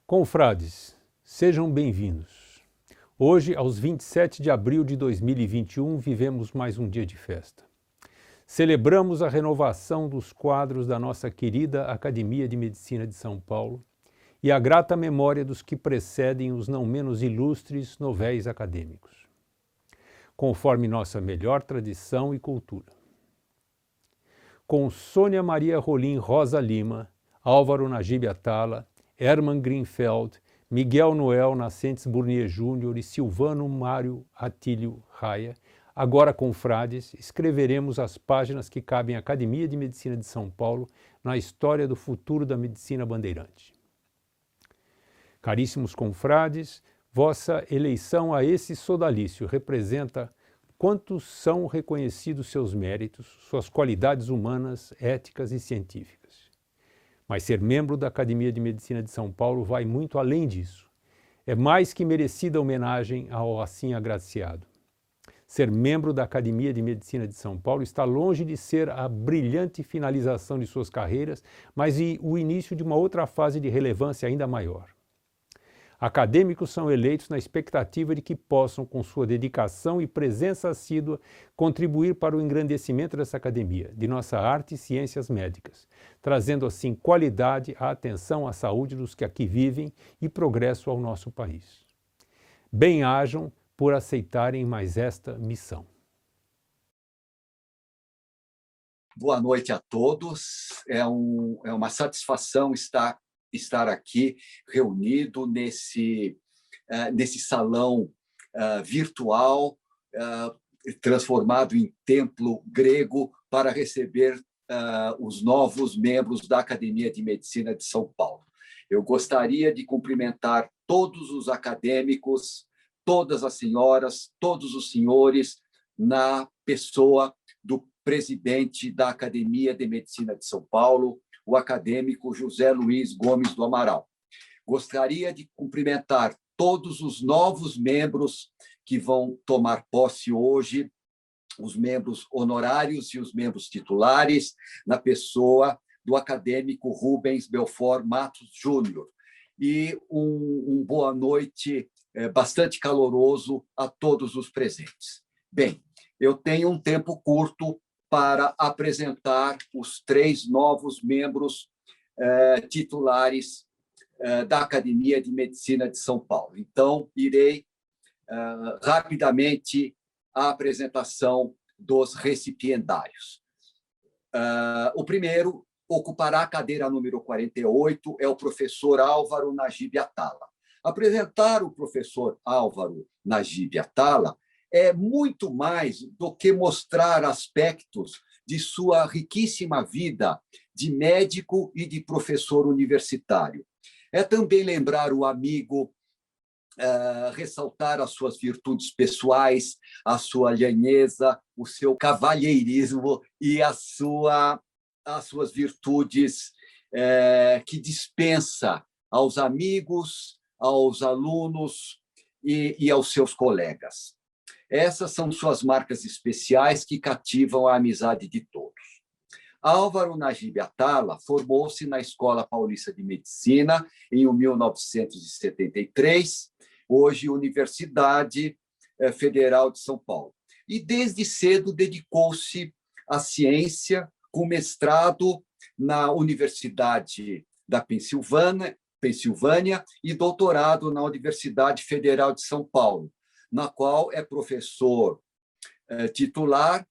Confrades, sejam bem-vindos. Hoje, aos 27 de abril de 2021, vivemos mais um dia de festa. Celebramos a renovação dos quadros da nossa querida Academia de Medicina de São Paulo e a grata memória dos que precedem os não menos ilustres novéis acadêmicos, conforme nossa melhor tradição e cultura. Com Sônia Maria Rolim Rosa Lima, Álvaro Najib Atala, Hermann Greenfeld, Miguel Noel Nascentes Burnier Júnior e Silvano Mário Atílio Raia, agora confrades, escreveremos as páginas que cabem à Academia de Medicina de São Paulo na história do futuro da medicina bandeirante. Caríssimos confrades, vossa eleição a esse sodalício representa quantos são reconhecidos seus méritos, suas qualidades humanas, éticas e científicas. Mas ser membro da Academia de Medicina de São Paulo vai muito além disso. É mais que merecida homenagem ao assim agraciado. Ser membro da Academia de Medicina de São Paulo está longe de ser a brilhante finalização de suas carreiras, mas o início de uma outra fase de relevância ainda maior. Acadêmicos são eleitos na expectativa de que possam, com sua dedicação e presença assídua, contribuir para o engrandecimento dessa academia, de nossa arte e ciências médicas, trazendo assim qualidade à atenção à saúde dos que aqui vivem e progresso ao nosso país. Bem-hajam por aceitarem mais esta missão. Boa noite a todos. É uma satisfação estar aqui reunido nesse salão virtual, transformado em templo grego, para receber os novos membros da Academia de Medicina de São Paulo. Eu gostaria de cumprimentar todos os acadêmicos, todas as senhoras, todos os senhores, na pessoa do presidente da Academia de Medicina de São Paulo, o acadêmico José Luiz Gomes do Amaral. Gostaria de cumprimentar todos os novos membros que vão tomar posse hoje, os membros honorários e os membros titulares, na pessoa do acadêmico Rubens Belfort Matos Júnior. E um boa noite bastante caloroso a todos os presentes. Bem, eu tenho um tempo curto para apresentar os 3 novos membros titulares da Academia de Medicina de São Paulo. Então, irei rapidamente à apresentação dos recipiendários. O primeiro ocupará a cadeira número 48, é o professor Álvaro Najib Atala. Apresentar o professor Álvaro Najib Atala é muito mais do que mostrar aspectos de sua riquíssima vida de médico e de professor universitário. É também lembrar o amigo, ressaltar as suas virtudes pessoais, a sua lhaneza, o seu cavalheirismo e as suas virtudes que dispensa aos amigos, aos alunos e aos seus colegas. Essas são suas marcas especiais que cativam a amizade de todos. Álvaro Najib Atala formou-se na Escola Paulista de Medicina em 1973, hoje Universidade Federal de São Paulo. E desde cedo dedicou-se à ciência, com mestrado na Universidade da Pensilvânia e doutorado na Universidade Federal de São Paulo, na qual é professor titular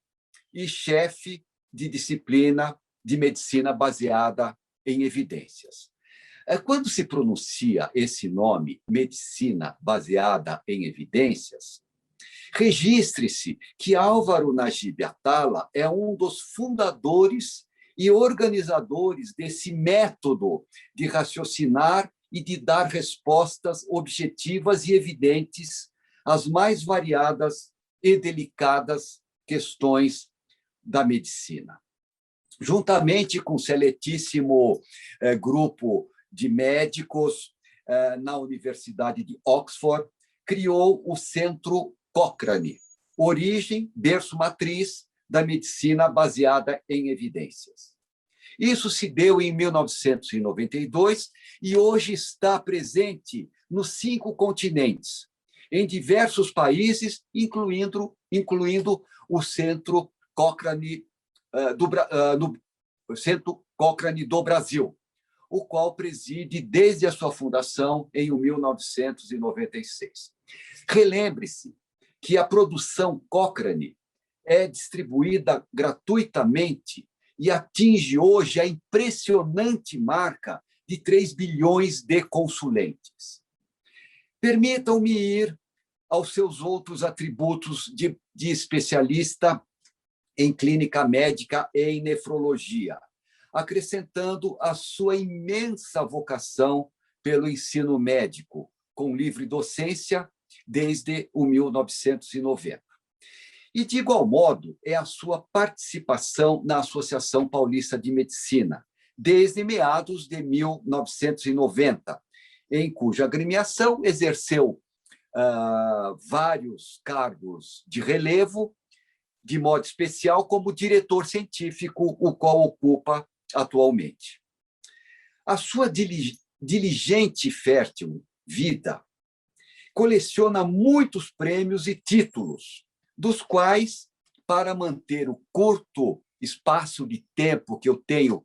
e chefe de disciplina de medicina baseada em evidências. Quando se pronuncia esse nome, medicina baseada em evidências, registre-se que Álvaro Najib Atala é um dos fundadores e organizadores desse método de raciocinar e de dar respostas objetivas e evidentes às mais variadas e delicadas questões da medicina. Juntamente com o seletíssimo grupo de médicos na Universidade de Oxford, criou o Centro Cochrane, origem, berço matriz da medicina baseada em evidências. Isso se deu em 1992 e hoje está presente nos 5 continentes, em diversos países, incluindo o Centro Cochrane, no Centro Cochrane do Brasil, o qual preside desde a sua fundação em 1996. Relembre-se que a produção Cochrane é distribuída gratuitamente e atinge hoje a impressionante marca de 3 bilhões de consulentes. Permitam-me ir aos seus outros atributos de especialista em clínica médica e em nefrologia, acrescentando a sua imensa vocação pelo ensino médico, com livre docência desde 1990. E, de igual modo, é a sua participação na Associação Paulista de Medicina, desde meados de 1990, em cuja agremiação exerceu vários cargos de relevo, de modo especial como diretor científico, o qual ocupa atualmente. A sua diligente e fértil vida coleciona muitos prêmios e títulos, dos quais, para manter o curto espaço de tempo que eu tenho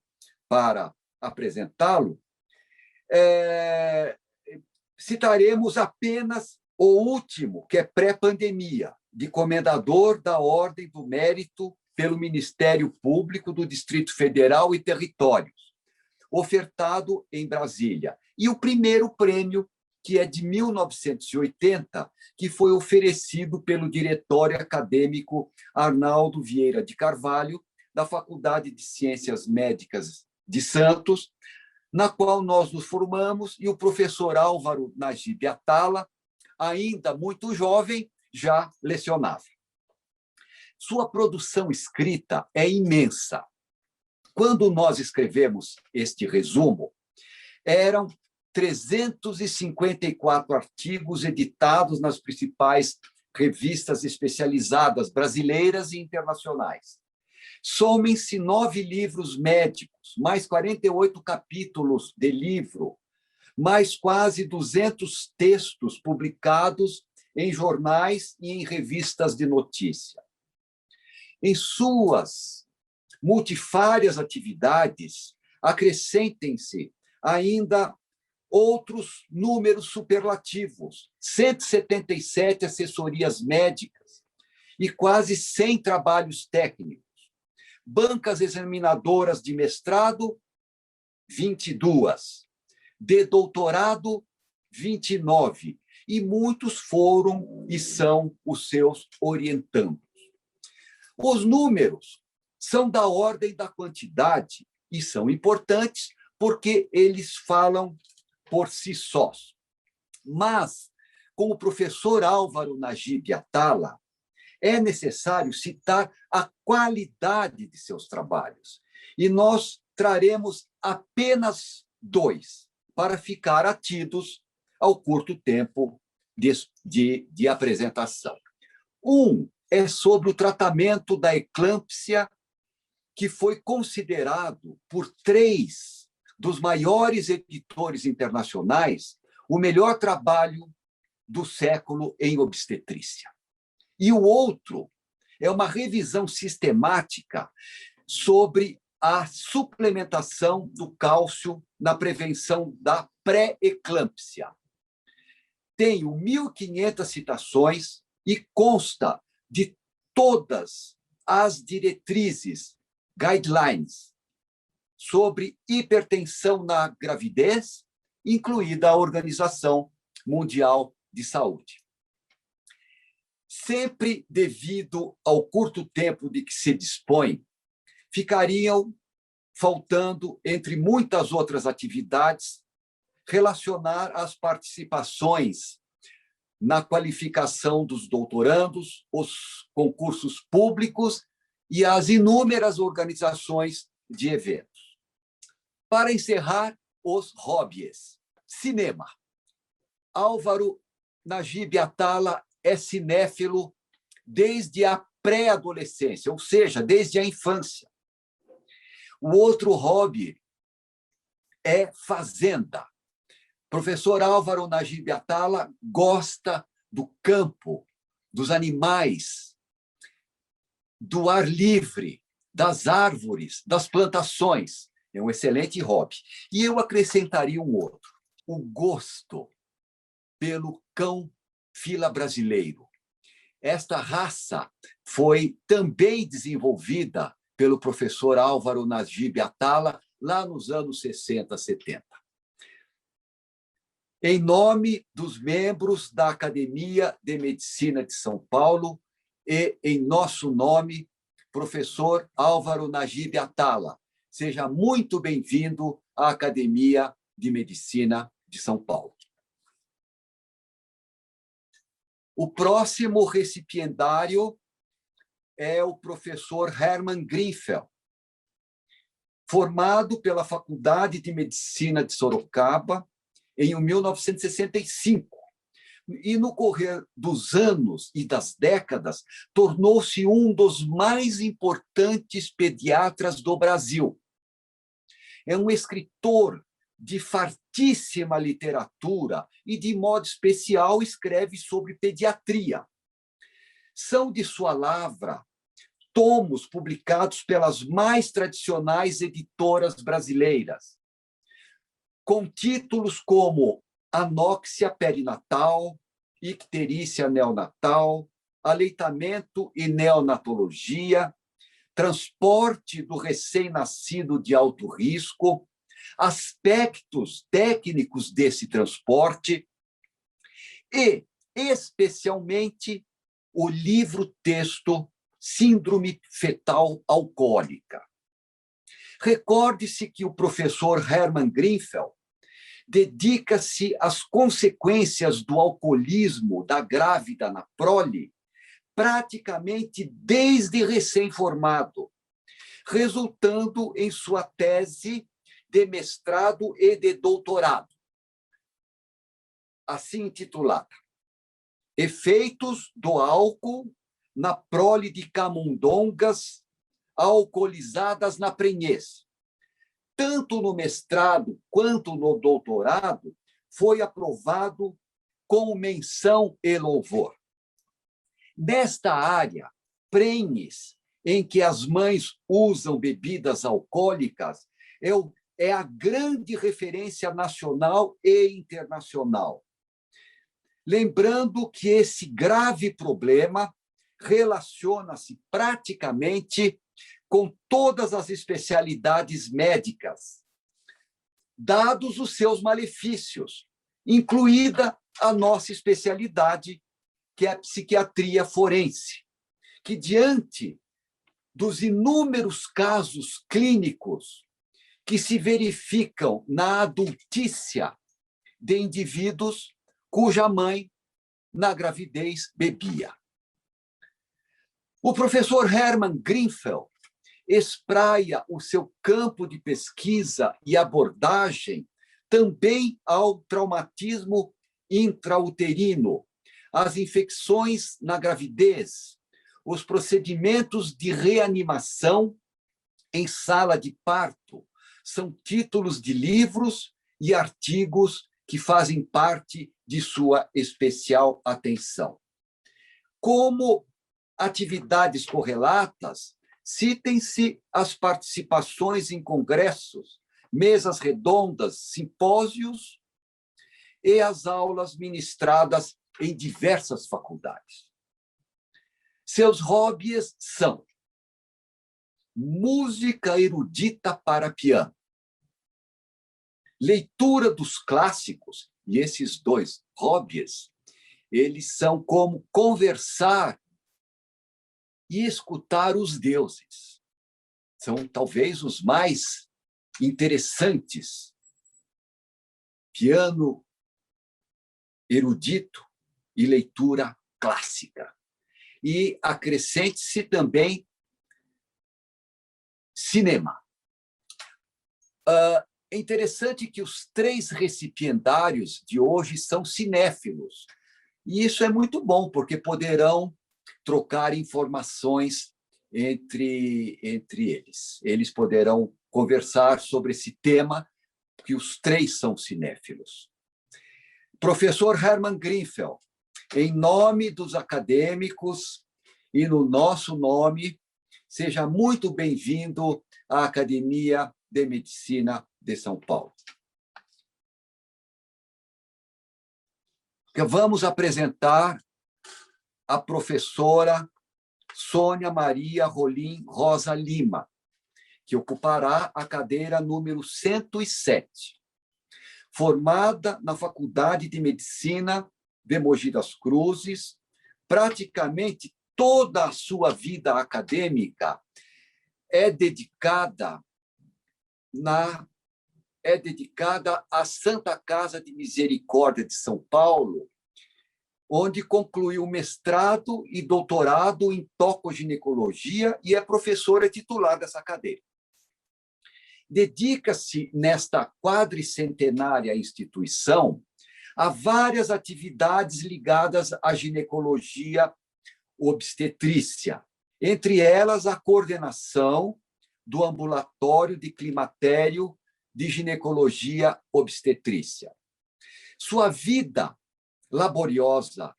para apresentá-lo, citaremos apenas o último, que é pré-pandemia, de Comendador da Ordem do Mérito pelo Ministério Público do Distrito Federal e Territórios, ofertado em Brasília. E o primeiro prêmio, que é de 1980, que foi oferecido pelo Diretório Acadêmico Arnaldo Vieira de Carvalho, da Faculdade de Ciências Médicas de Santos, na qual nós nos formamos, e o professor Álvaro Najib Atala, ainda muito jovem, já lecionava. Sua produção escrita é imensa. Quando nós escrevemos este resumo, eram 354 artigos editados nas principais revistas especializadas brasileiras e internacionais. Somem-se 9 livros médicos, mais 48 capítulos de livro, mais quase 200 textos publicados em jornais e em revistas de notícia. Em suas multifárias atividades, acrescentem-se ainda outros números superlativos, 177 assessorias médicas e quase 100 trabalhos técnicos. Bancas examinadoras de mestrado, 22. De doutorado, 29. E muitos foram e são os seus orientandos. Os números são da ordem da quantidade e são importantes porque eles falam por si sós. Mas, com o professor Álvaro Najib Atala, é necessário citar a qualidade de seus trabalhos. E nós traremos apenas 2, para ficar atidos ao curto tempo de apresentação. Um é sobre o tratamento da eclâmpsia, que foi considerado por 3 dos maiores editores internacionais o melhor trabalho do século em obstetrícia. E o outro é uma revisão sistemática sobre a suplementação do cálcio na prevenção da pré-eclâmpsia. Tenho 1.500 citações e consta de todas as diretrizes, guidelines, sobre hipertensão na gravidez, incluída a Organização Mundial de Saúde. Sempre devido ao curto tempo de que se dispõe, ficariam faltando, entre muitas outras atividades, relacionar as participações na qualificação dos doutorandos, os concursos públicos e as inúmeras organizações de eventos. Para encerrar, os hobbies. Cinema. Álvaro Najib Atala é cinéfilo desde a pré-adolescência, ou seja, desde a infância. O outro hobby é fazenda. Professor Álvaro Najib Atala gosta do campo, dos animais, do ar livre, das árvores, das plantações. É um excelente hobby. E eu acrescentaria um outro, o gosto pelo cão fila brasileiro. Esta raça foi também desenvolvida pelo professor Álvaro Najib Atala lá nos anos 60, 70. Em nome dos membros da Academia de Medicina de São Paulo e em nosso nome, professor Álvaro Najib Atala, seja muito bem-vindo à Academia de Medicina de São Paulo. O próximo recipiendário é o professor Hermann Grinfeld, formado pela Faculdade de Medicina de Sorocaba em 1965. E, no correr dos anos e das décadas, tornou-se um dos mais importantes pediatras do Brasil. É um escritor de fartíssima literatura e, de modo especial, escreve sobre pediatria. São de sua lavra tomos publicados pelas mais tradicionais editoras brasileiras, com títulos como Anóxia perinatal, Icterícia neonatal, Aleitamento e neonatologia, Transporte do recém-nascido de alto risco, aspectos técnicos desse transporte e, especialmente, o livro-texto Síndrome Fetal Alcoólica. Recorde-se que o professor Hermann Grinfeld dedica-se às consequências do alcoolismo da grávida na prole praticamente desde recém-formado, resultando em sua tese de mestrado e de doutorado, assim intitulada Efeitos do álcool na prole de camundongas alcoolizadas na prenhez. Tanto no mestrado quanto no doutorado, foi aprovado com menção e louvor. Nesta área, prenhes, em que as mães usam bebidas alcoólicas, é a grande referência nacional e internacional. Lembrando que esse grave problema relaciona-se praticamente com todas as especialidades médicas, dados os seus malefícios, incluída a nossa especialidade, que é a psiquiatria forense, que, diante dos inúmeros casos clínicos que se verificam na adultícia de indivíduos cuja mãe, na gravidez, bebia. O professor Hermann Grinfeld espraia o seu campo de pesquisa e abordagem também ao traumatismo intrauterino, às infecções na gravidez, os procedimentos de reanimação em sala de parto. São títulos de livros e artigos que fazem parte de sua especial atenção. Como atividades correlatas, citem-se as participações em congressos, mesas redondas, simpósios e as aulas ministradas em diversas faculdades. Seus hobbies são música erudita para piano, leitura dos clássicos, e esses dois hobbies, eles são como conversar e escutar os deuses. São talvez os mais interessantes. Piano erudito e leitura clássica. E acrescente-se também cinema. É interessante que os 3 recipiendários de hoje são cinéfilos. E isso é muito bom, porque poderão trocar informações entre eles. Eles poderão conversar sobre esse tema, que os três são cinéfilos. Professor Hermann Grinfeld, em nome dos acadêmicos e no nosso nome, seja muito bem-vindo à Academia de Medicina de São Paulo. Vamos apresentar a professora Sônia Maria Rolim Rosa Lima, que ocupará a cadeira número 107. Formada na Faculdade de Medicina de Mogi das Cruzes, praticamente toda a sua vida acadêmica é dedicada à Santa Casa de Misericórdia de São Paulo, onde concluiu mestrado e doutorado em tocoginecologia e é professora titular dessa cadeira. Dedica-se, nesta quadricentenária instituição, a várias atividades ligadas à ginecologia obstetrícia, entre elas a coordenação do ambulatório de climatério de ginecologia obstetrícia. Sua vida laboriosa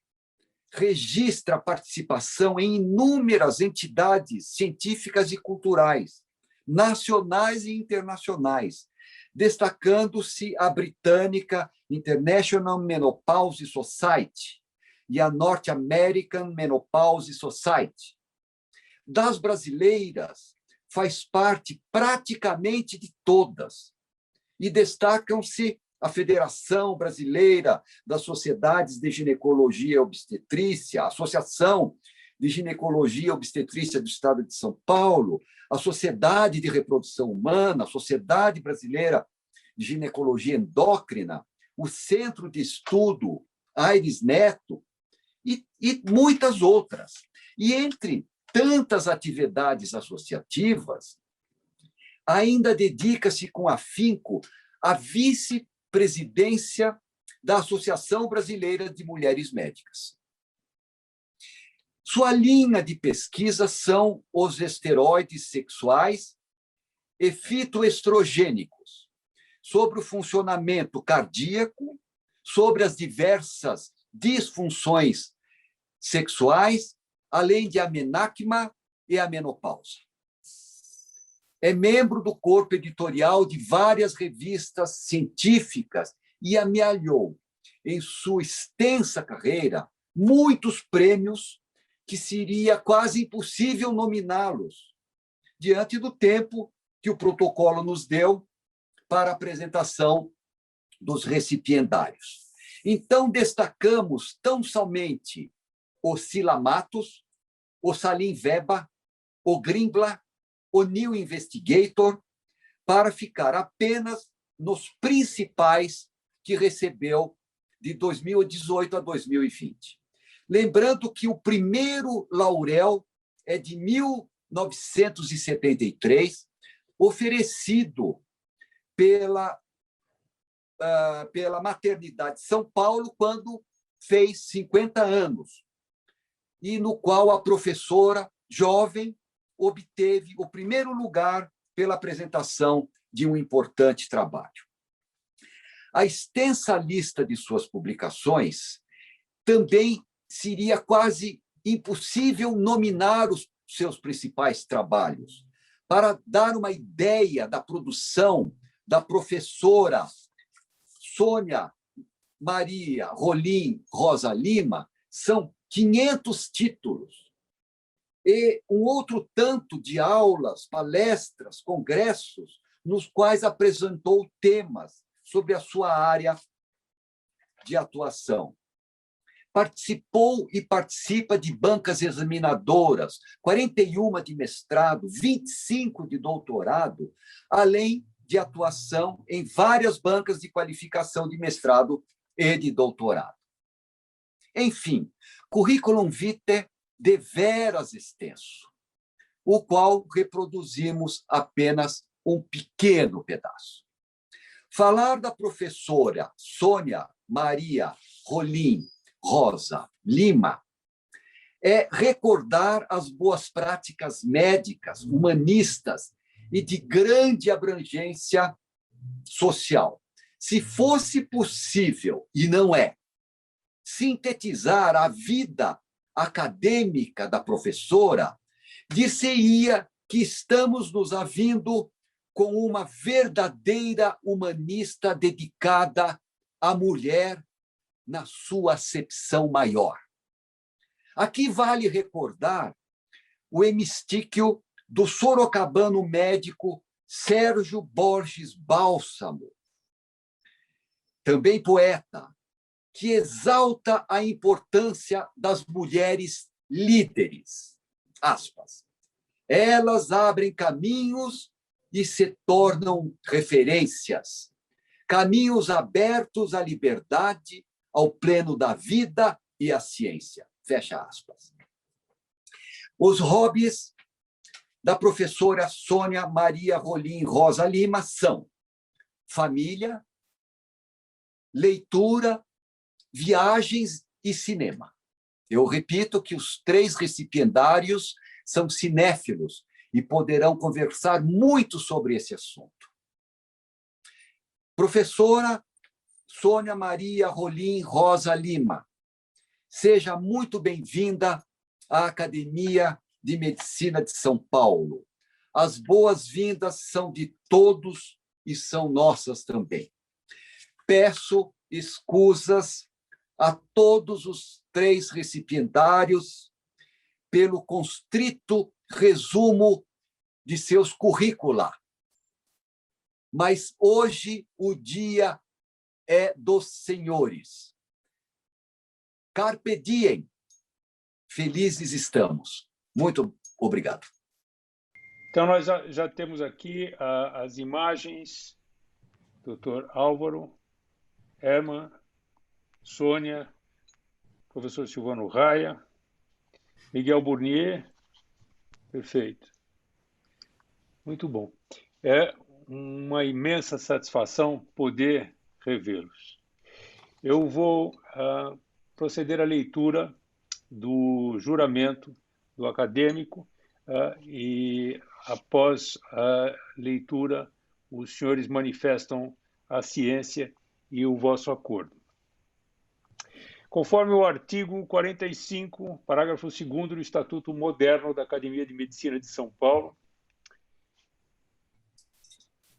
registra a participação em inúmeras entidades científicas e culturais, nacionais e internacionais, destacando-se a britânica International Menopause Society e a North American Menopause Society. Das brasileiras, faz parte praticamente de todas, e destacam-se a Federação Brasileira das Sociedades de Ginecologia e Obstetrícia, a Associação de Ginecologia e Obstetrícia do Estado de São Paulo, a Sociedade de Reprodução Humana, a Sociedade Brasileira de Ginecologia Endócrina, o Centro de Estudo Aires Neto e muitas outras. E entre tantas atividades associativas, ainda dedica-se com afinco à vice-presidência da Associação Brasileira de Mulheres Médicas. Sua linha de pesquisa são os esteroides sexuais e fitoestrogênicos, sobre o funcionamento cardíaco, sobre as diversas disfunções sexuais, além de amenacma e a menopausa. É membro do corpo editorial de várias revistas científicas e amealhou, em sua extensa carreira, muitos prêmios que seria quase impossível nominá-los, diante do tempo que o protocolo nos deu para a apresentação dos recipiendários. Então, destacamos tão somente o Silamatos, o Salim Veba, o Grimbla, o New Investigator, para ficar apenas nos principais que recebeu de 2018 a 2020. Lembrando que o primeiro laurel é de 1973, oferecido pela Maternidade de São Paulo, quando fez 50 anos, e no qual a professora jovem obteve o primeiro lugar pela apresentação de um importante trabalho. A extensa lista de suas publicações também seria quase impossível nominar os seus principais trabalhos. Para dar uma ideia da produção da professora Sônia Maria Rolim Rosa Lima, são 500 títulos e um outro tanto de aulas, palestras, congressos, nos quais apresentou temas sobre a sua área de atuação. Participou e participa de bancas examinadoras, 41 de mestrado, 25 de doutorado, além de atuação em várias bancas de qualificação de mestrado e de doutorado. Enfim, currículum vitae deveras extenso, o qual reproduzimos apenas um pequeno pedaço. Falar da professora Sônia Maria Rolim Rosa Lima é recordar as boas práticas médicas, humanistas e de grande abrangência social. Se fosse possível, e não é, sintetizar a vida acadêmica da professora, dir-se-ia que estamos nos havindo com uma verdadeira humanista dedicada à mulher na sua acepção maior. Aqui vale recordar o hemistíquio do sorocabano médico Sérgio Borges Bálsamo, também poeta, que exalta a importância das mulheres líderes. Aspas. Elas abrem caminhos e se tornam referências, caminhos abertos à liberdade, ao pleno da vida e à ciência. Fecha aspas. Os hobbies da professora Sônia Maria Rolim Rosa Lima são família, leitura, viagens e cinema. Eu repito que os 3 recipiendários são cinéfilos e poderão conversar muito sobre esse assunto. Professora Sônia Maria Rolim Rosa Lima, seja muito bem-vinda à Academia de Medicina de São Paulo. As boas-vindas são de todos e são nossas também. Peço escusas a todos os 3 recipiendários pelo constrito resumo de seus currícula. Mas hoje o dia é dos senhores. Carpe diem. Felizes estamos. Muito obrigado. Então, nós já temos aqui as imagens, Dr. Álvaro, Herman, Sônia, professor Silvano Raia, Miguel Burnier. Perfeito. Muito bom. É uma imensa satisfação poder revê-los. Eu vou proceder à leitura do juramento do acadêmico e, após a leitura, os senhores manifestam a ciência e o vosso acordo. Conforme o artigo 45, parágrafo 2º do Estatuto Moderno da Academia de Medicina de São Paulo,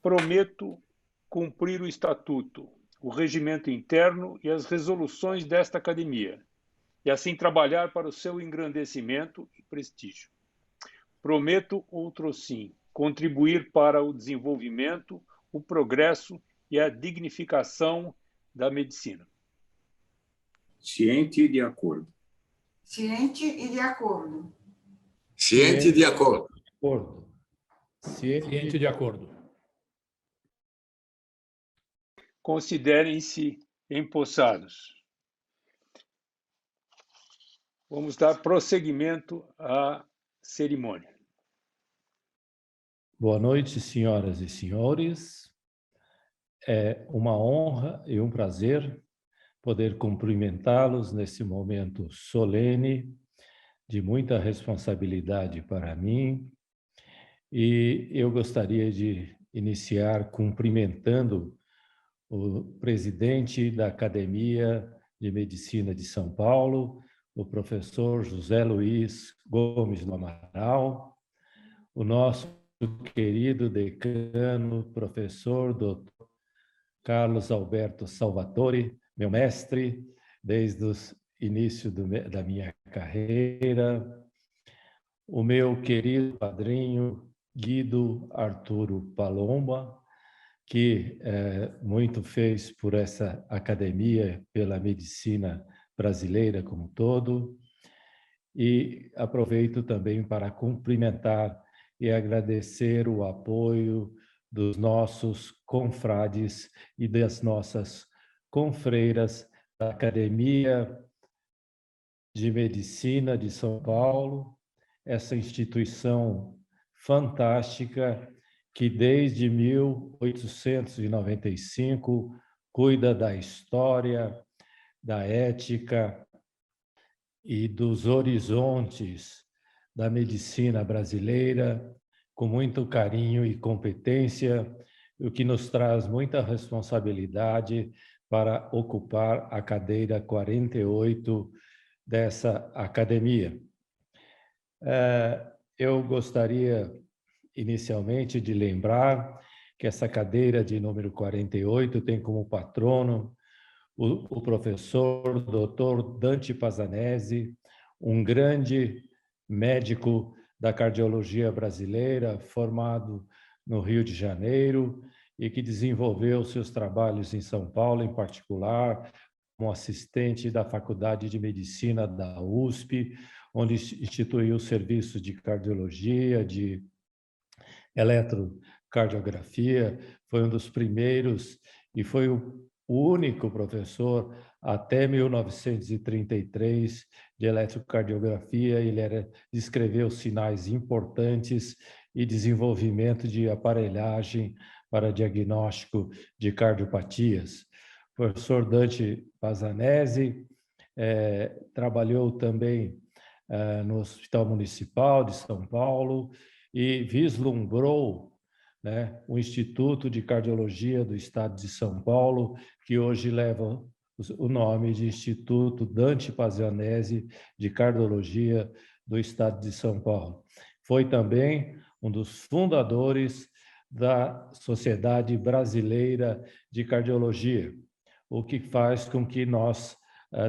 prometo cumprir o Estatuto, o regimento interno e as resoluções desta academia, e assim trabalhar para o seu engrandecimento e prestígio. Prometo, outrosim, contribuir para o desenvolvimento, o progresso e a dignificação da medicina. Ciente e de acordo. Ciente e de acordo. Ciente e de acordo. Ciente de acordo. Considerem-se empossados. Vamos dar prosseguimento à cerimônia. Boa noite, senhoras e senhores. É uma honra e um prazer poder cumprimentá-los nesse momento solene, de muita responsabilidade para mim. E eu gostaria de iniciar cumprimentando o presidente da Academia de Medicina de São Paulo, o professor José Luiz Gomes do Amaral, o nosso querido decano, professor Dr. Carlos Alberto Salvatore, meu mestre desde o início da minha carreira, o meu querido padrinho Guido Arturo Palomba, que muito fez por essa academia, pela medicina brasileira como um todo, e aproveito também para cumprimentar e agradecer o apoio dos nossos confrades e das nossas confreiras da Academia de Medicina de São Paulo, essa instituição fantástica que desde 1895 cuida da história, da ética e dos horizontes da medicina brasileira, com muito carinho e competência, o que nos traz muita responsabilidade para ocupar a cadeira 48 dessa academia. Eu gostaria, inicialmente, de lembrar que essa cadeira de número 48 tem como patrono o professor Dr. Dante Pazanese, um grande médico da cardiologia brasileira, formado no Rio de Janeiro e que desenvolveu seus trabalhos em São Paulo, em particular, como assistente da Faculdade de Medicina da USP, onde instituiu serviços de cardiologia, de eletrocardiografia, foi um dos primeiros e foi o único professor até 1933 de eletrocardiografia. Ele descreveu sinais importantes e desenvolvimento de aparelhagem para diagnóstico de cardiopatias. O professor Dante Pazanese trabalhou também no Hospital Municipal de São Paulo e vislumbrou, né, o Instituto de Cardiologia do Estado de São Paulo, que hoje leva o nome de Instituto Dante Pazanese de Cardiologia do Estado de São Paulo. Foi também um dos fundadores da Sociedade Brasileira de Cardiologia, o que faz com que nós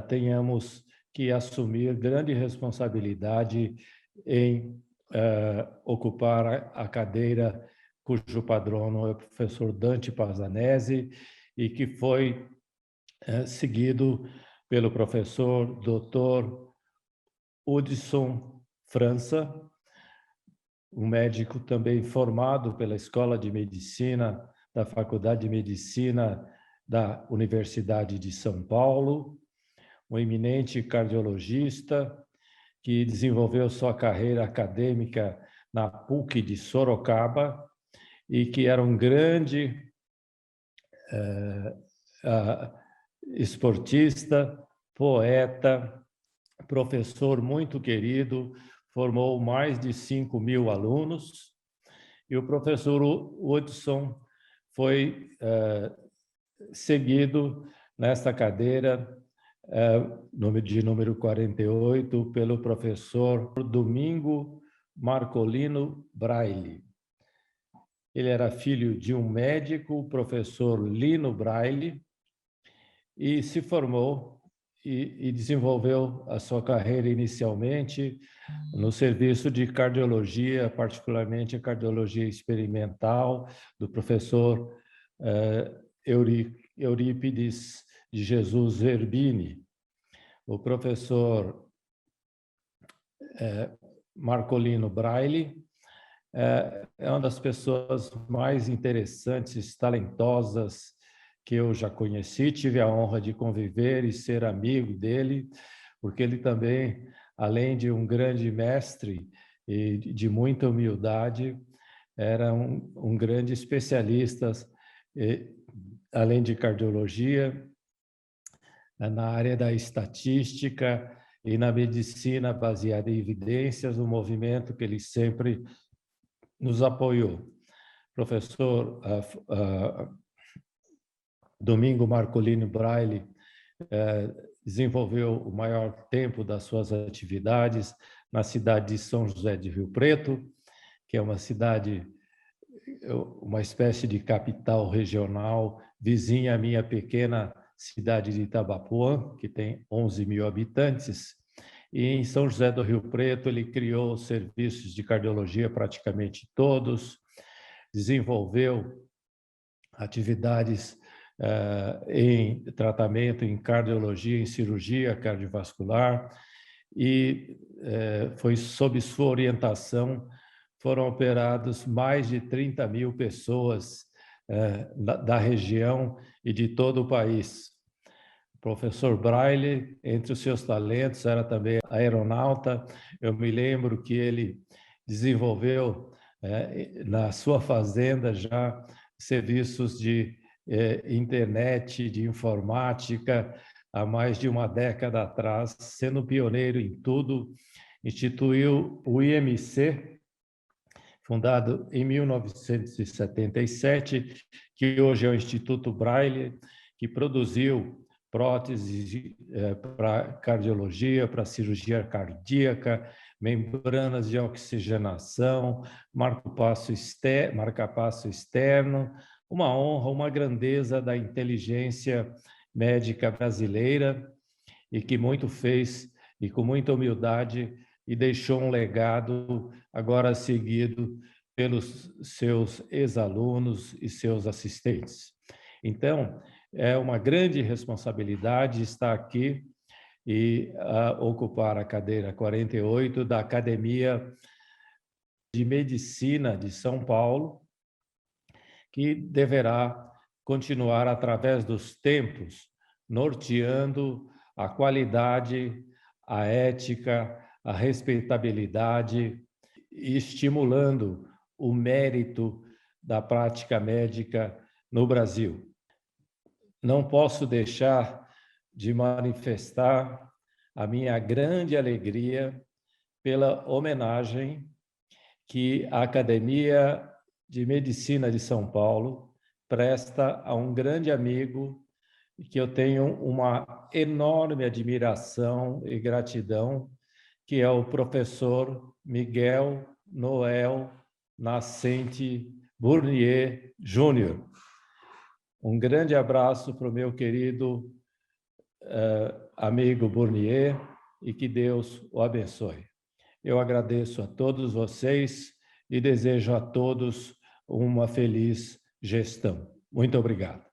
tenhamos que assumir grande responsabilidade em ocupar a cadeira cujo patrono é o professor Dante Pazanese e que foi seguido pelo professor Dr. Hudson França, um médico também formado pela Escola de Medicina da Faculdade de Medicina da Universidade de São Paulo, um eminente cardiologista que desenvolveu sua carreira acadêmica na PUC de Sorocaba e que era um grande esportista, poeta, professor muito querido, formou mais de 5.000 alunos, e o professor Hudson foi seguido nesta cadeira de número 48 pelo professor Domingo Marcolino Braille. Ele era filho de um médico, o professor Lino Braille, e se formou e desenvolveu a sua carreira inicialmente no serviço de cardiologia, particularmente a cardiologia experimental do professor Eurípides de Jesus Zerbini. O professor Marcolino Braille é uma das pessoas mais interessantes, talentosas que eu já conheci. Tive a honra de conviver e ser amigo dele, porque ele também, além de um grande mestre e de muita humildade, era um grande especialista, além de cardiologia, na área da estatística e na medicina baseada em evidências, um movimento que ele sempre nos apoiou. Professor Domingo Marcolino Braille desenvolveu o maior tempo das suas atividades na cidade de São José de Rio Preto, que é uma cidade, uma espécie de capital regional, vizinha à minha pequena cidade de Itabapoã, que tem 11.000 habitantes. E em São José do Rio Preto ele criou serviços de cardiologia praticamente todos, desenvolveu atividades em tratamento em cardiologia, em cirurgia cardiovascular, e foi sob sua orientação, foram operados mais de 30.000 pessoas da região e de todo o país. O professor Braille, entre os seus talentos, era também aeronauta. Eu me lembro que ele desenvolveu na sua fazenda já serviços de internet, de informática, há mais de uma década atrás, sendo pioneiro em tudo. Instituiu o IMC, fundado em 1977, que hoje é o Instituto Braille, que produziu próteses para cardiologia, para cirurgia cardíaca, membranas de oxigenação, marca-passo externo, uma honra, uma grandeza da inteligência médica brasileira e que muito fez e com muita humildade e deixou um legado agora seguido pelos seus ex-alunos e seus assistentes. Então, é uma grande responsabilidade estar aqui e ocupar a cadeira 48 da Academia de Medicina de São Paulo, que deverá continuar através dos tempos, norteando a qualidade, a ética, a respeitabilidade e estimulando o mérito da prática médica no Brasil. Não posso deixar de manifestar a minha grande alegria pela homenagem que a Academia de Medicina de São Paulo presta a um grande amigo que eu tenho uma enorme admiração e gratidão, que é o professor Miguel Noel Nascente Burnier Júnior. Um grande abraço para o meu querido amigo Burnier e que Deus o abençoe. Eu agradeço a todos vocês e desejo a todos uma feliz gestão. Muito obrigado.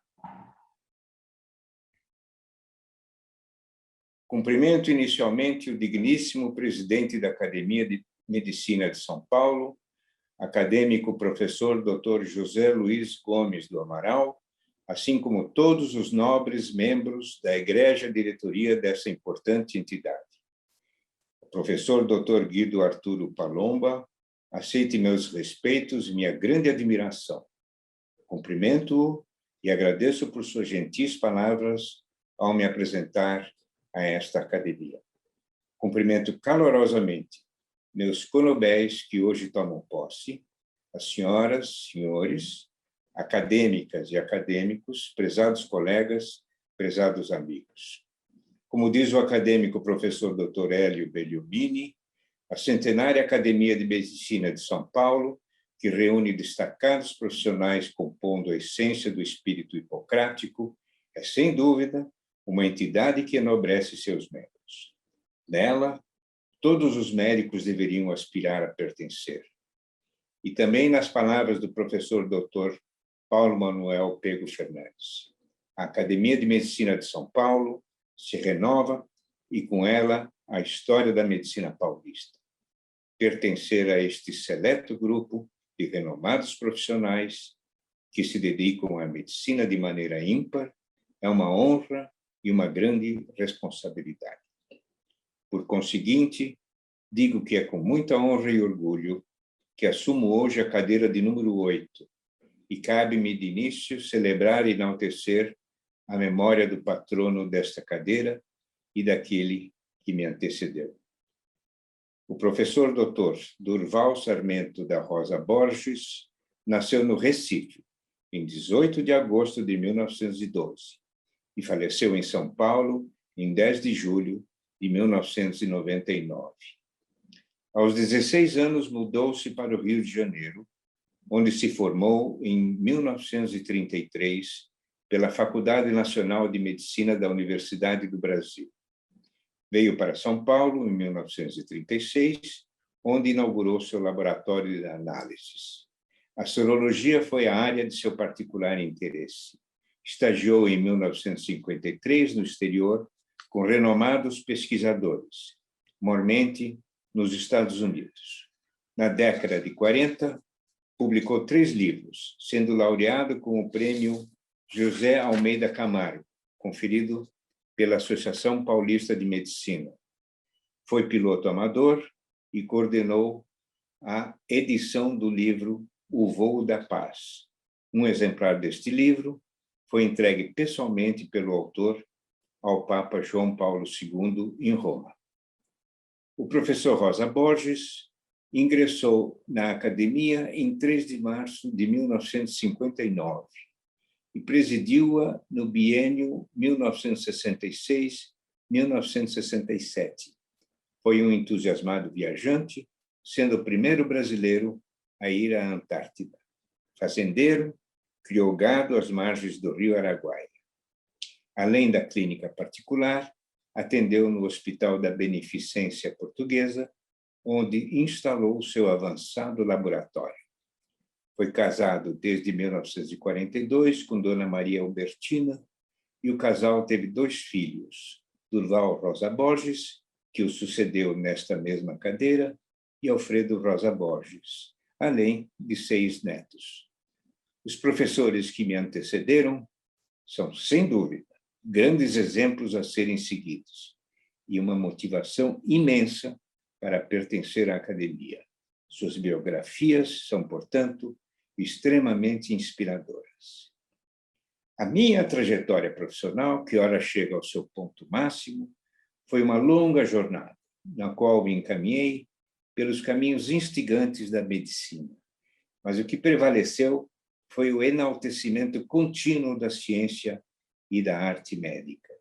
Cumprimento inicialmente o digníssimo presidente da Academia de Medicina de São Paulo, acadêmico professor Dr. José Luiz Gomes do Amaral, assim como todos os nobres membros da egrégia diretoria dessa importante entidade. O professor Dr. Guido Arturo Palomba, aceite meus respeitos e minha grande admiração. Cumprimento-o e agradeço por suas gentis palavras ao me apresentar a esta academia. Cumprimento calorosamente meus conobéis que hoje tomam posse, as senhoras, senhores, acadêmicas e acadêmicos, prezados colegas, prezados amigos. Como diz o acadêmico professor Dr. Hélio Belliubini, a centenária Academia de Medicina de São Paulo, que reúne destacados profissionais compondo a essência do espírito hipocrático, é, sem dúvida, uma entidade que enobrece seus membros. Nela, todos os médicos deveriam aspirar a pertencer. E também nas palavras do professor Dr. Paulo Manuel Pego Fernandes. A Academia de Medicina de São Paulo se renova e, com ela, a história da medicina paulista. Pertencer a este seleto grupo de renomados profissionais que se dedicam à medicina de maneira ímpar é uma honra e uma grande responsabilidade. Por conseguinte, digo que é com muita honra e orgulho que assumo hoje a cadeira de número 8 e cabe-me de início celebrar e enaltecer a memória do patrono desta cadeira e daquele que me antecedeu. O professor Dr. Durval Sarmento da Rosa Borges nasceu no Recife, em 18 de agosto de 1912, e faleceu em São Paulo em 10 de julho de 1999. Aos 16 anos, mudou-se para o Rio de Janeiro, onde se formou em 1933 pela Faculdade Nacional de Medicina da Universidade do Brasil. Veio para São Paulo em 1936, onde inaugurou seu laboratório de análises. A sorologia foi a área de seu particular interesse. Estagiou em 1953 no exterior com renomados pesquisadores, mormente nos Estados Unidos. Na década de 40, publicou 3 livros, sendo laureado com o prêmio José Almeida Camargo, conferido pela Associação Paulista de Medicina. Foi piloto amador e coordenou a edição do livro O Voo da Paz. Um exemplar deste livro foi entregue pessoalmente pelo autor ao Papa João Paulo II em Roma. O professor Rosa Borges Ingressou na academia em 3 de março de 1959 e presidiu-a no biênio 1966-1967. Foi um entusiasmado viajante, sendo o primeiro brasileiro a ir à Antártida. Fazendeiro, criou gado às margens do rio Araguaia. Além da clínica particular, atendeu no Hospital da Beneficência Portuguesa, onde instalou seu avançado laboratório. Foi casado desde 1942 com Dona Maria Albertina e o casal teve 2 filhos, Durval Rosa Borges, que o sucedeu nesta mesma cadeira, e Alfredo Rosa Borges, além de 6 netos. Os professores que me antecederam são, sem dúvida, grandes exemplos a serem seguidos e uma motivação imensa para pertencer à academia. Suas biografias são, portanto, extremamente inspiradoras. A minha trajetória profissional, que ora chega ao seu ponto máximo, foi uma longa jornada, na qual me encaminhei pelos caminhos instigantes da medicina. Mas o que prevaleceu foi o enaltecimento contínuo da ciência e da arte médica.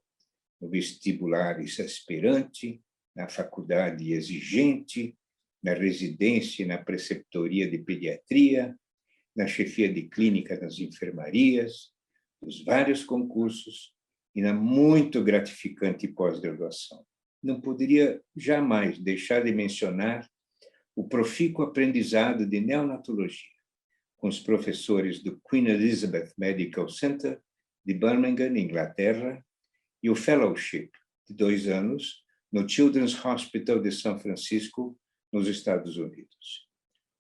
No vestibular exasperante, na faculdade exigente, na residência e na preceptoria de pediatria, na chefia de clínica nas enfermarias, nos vários concursos e na muito gratificante pós-graduação. Não poderia jamais deixar de mencionar o profícuo aprendizado de neonatologia com os professores do Queen Elizabeth Medical Center de Birmingham, Inglaterra, e o fellowship de 2 anos no Children's Hospital de São Francisco, nos Estados Unidos.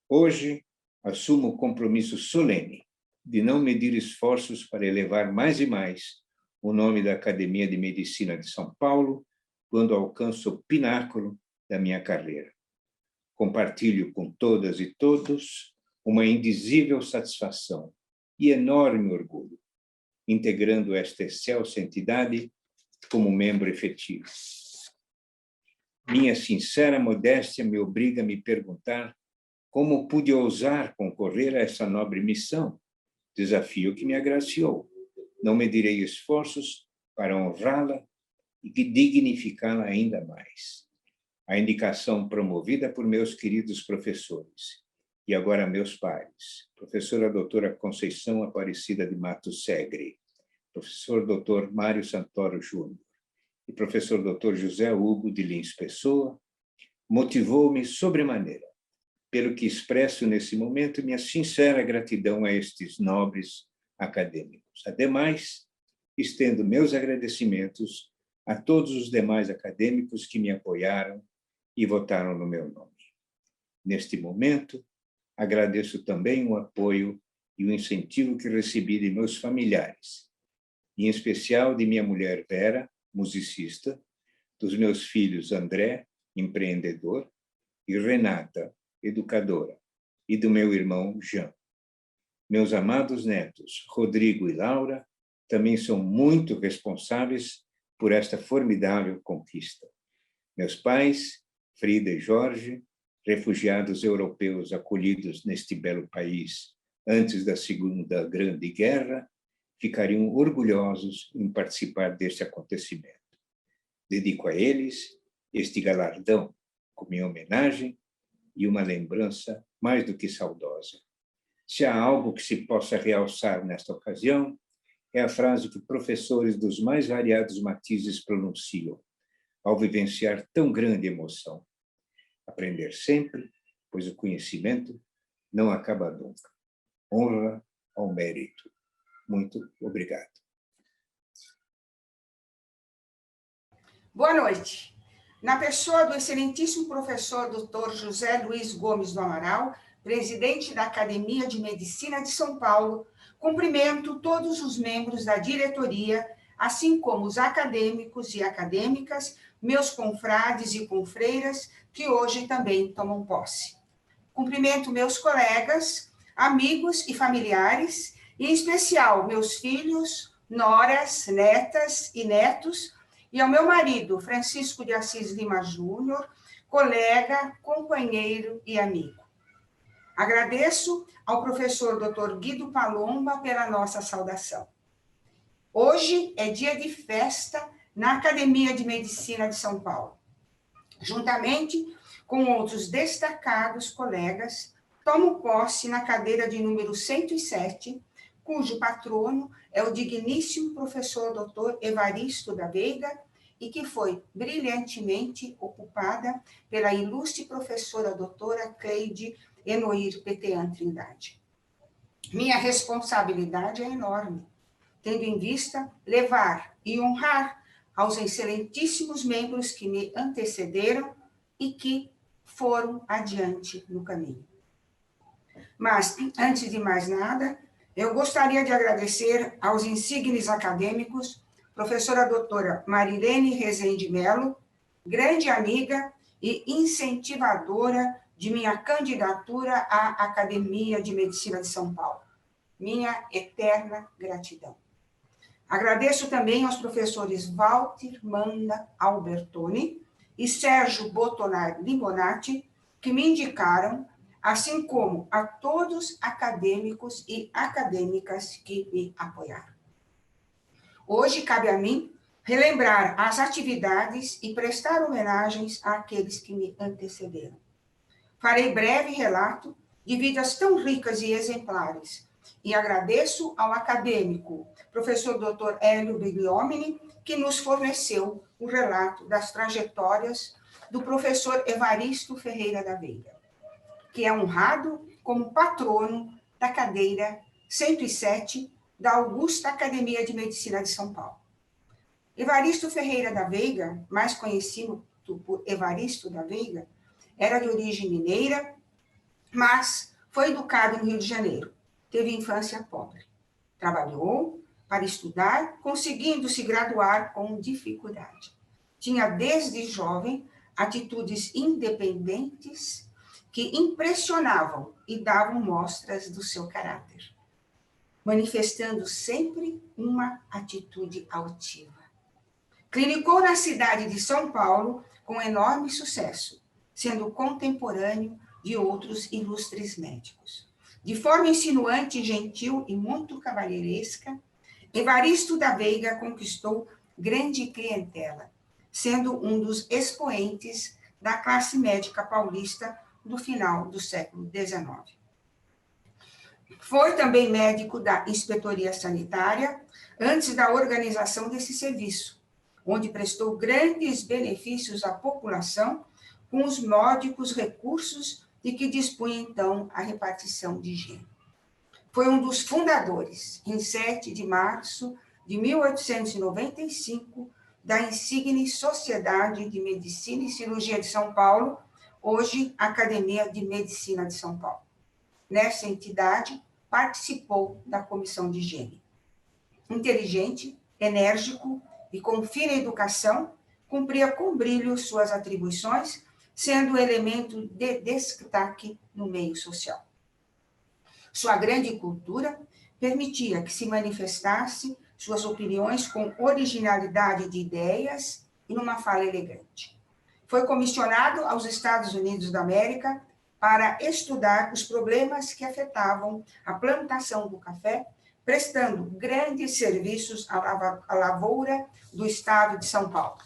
Hoje, assumo o compromisso solene de não medir esforços para elevar mais e mais o nome da Academia de Medicina de São Paulo quando alcanço o pináculo da minha carreira. Compartilho com todas e todos uma indizível satisfação e enorme orgulho, integrando esta excelsa entidade como membro efetivo. Minha sincera modéstia me obriga a me perguntar como pude ousar concorrer a essa nobre missão, desafio que me agraciou. Não medirei esforços para honrá-la e dignificá-la ainda mais. A indicação promovida por meus queridos professores e agora meus pares, professora doutora Conceição Aparecida de Matos Segre, professor doutor Mário Santoro Júnior e professor doutor José Hugo de Lins Pessoa, motivou-me sobremaneira, pelo que expresso nesse momento minha sincera gratidão a estes nobres acadêmicos. Ademais, estendo meus agradecimentos a todos os demais acadêmicos que me apoiaram e votaram no meu nome. Neste momento, agradeço também o apoio e o incentivo que recebi de meus familiares, em especial de minha mulher Vera, musicista, dos meus filhos André, empreendedor, e Renata, educadora, e do meu irmão Jean. Meus amados netos, Rodrigo e Laura, também são muito responsáveis por esta formidável conquista. Meus pais, Frida e Jorge, refugiados europeus acolhidos neste belo país antes da Segunda Grande Guerra, ficariam orgulhosos em participar deste acontecimento. Dedico a eles este galardão como minha homenagem e uma lembrança mais do que saudosa. Se há algo que se possa realçar nesta ocasião, é a frase que professores dos mais variados matizes pronunciam ao vivenciar tão grande emoção. Aprender sempre, pois o conhecimento não acaba nunca. Honra ao mérito. Muito obrigado. Boa noite. Na pessoa do excelentíssimo professor Dr. José Luiz Gomes do Amaral, presidente da Academia de Medicina de São Paulo, cumprimento todos os membros da diretoria, assim como os acadêmicos e acadêmicas, meus confrades e confreiras, que hoje também tomam posse. Cumprimento meus colegas, amigos e familiares, e em especial meus filhos, noras, netas e netos, e ao meu marido, Francisco de Assis Lima Júnior, colega, companheiro e amigo. Agradeço ao professor Dr. Guido Palomba pela nossa saudação. Hoje é dia de festa na Academia de Medicina de São Paulo. Juntamente com outros destacados colegas, tomo posse na cadeira de número 107, cujo patrono é o digníssimo professor Dr. Evaristo da Veiga, e que foi brilhantemente ocupada pela ilustre professora doutora Cleide Enoir Petean Trindade. Minha responsabilidade é enorme, tendo em vista levar e honrar aos excelentíssimos membros que me antecederam e que foram adiante no caminho. Mas, antes de mais nada, eu gostaria de agradecer aos insígnes acadêmicos, professora doutora Marilene Rezende Melo, grande amiga e incentivadora de minha candidatura à Academia de Medicina de São Paulo. Minha eterna gratidão. Agradeço também aos professores Walter Manda Albertoni e Sérgio Botonar Limonati, que me indicaram, assim como a todos acadêmicos e acadêmicas que me apoiaram. Hoje cabe a mim relembrar as atividades e prestar homenagens àqueles que me antecederam. Farei breve relato de vidas tão ricas e exemplares, e agradeço ao acadêmico, professor Dr. Hélio Bigliomini, que nos forneceu o relato das trajetórias do professor Evaristo Ferreira da Veiga, que é honrado como patrono da cadeira 107 da Augusta Academia de Medicina de São Paulo. Evaristo Ferreira da Veiga, mais conhecido por Evaristo da Veiga, era de origem mineira, mas foi educado no Rio de Janeiro. Teve infância pobre. Trabalhou para estudar, conseguindo se graduar com dificuldade. Tinha, desde jovem, atitudes independentes que impressionavam e davam mostras do seu caráter, manifestando sempre uma atitude altiva. Clinicou na cidade de São Paulo com enorme sucesso, sendo contemporâneo de outros ilustres médicos. De forma insinuante, gentil e muito cavalheiresca, Evaristo da Veiga conquistou grande clientela, sendo um dos expoentes da classe médica paulista do final do século XIX. Foi também médico da Inspetoria Sanitária antes da organização desse serviço, onde prestou grandes benefícios à população com os módicos recursos de que dispunha, então, a repartição de higiene. Foi um dos fundadores, em 7 de março de 1895, da insigne Sociedade de Medicina e Cirurgia de São Paulo, hoje Academia de Medicina de São Paulo. Nessa entidade, participou da Comissão de Higiene. Inteligente, enérgico e com fina educação, cumpria com brilho suas atribuições, sendo elemento de destaque no meio social. Sua grande cultura permitia que se manifestasse suas opiniões com originalidade de ideias e numa fala elegante. Foi comissionado aos Estados Unidos da América para estudar os problemas que afetavam a plantação do café, prestando grandes serviços à lavoura do estado de São Paulo.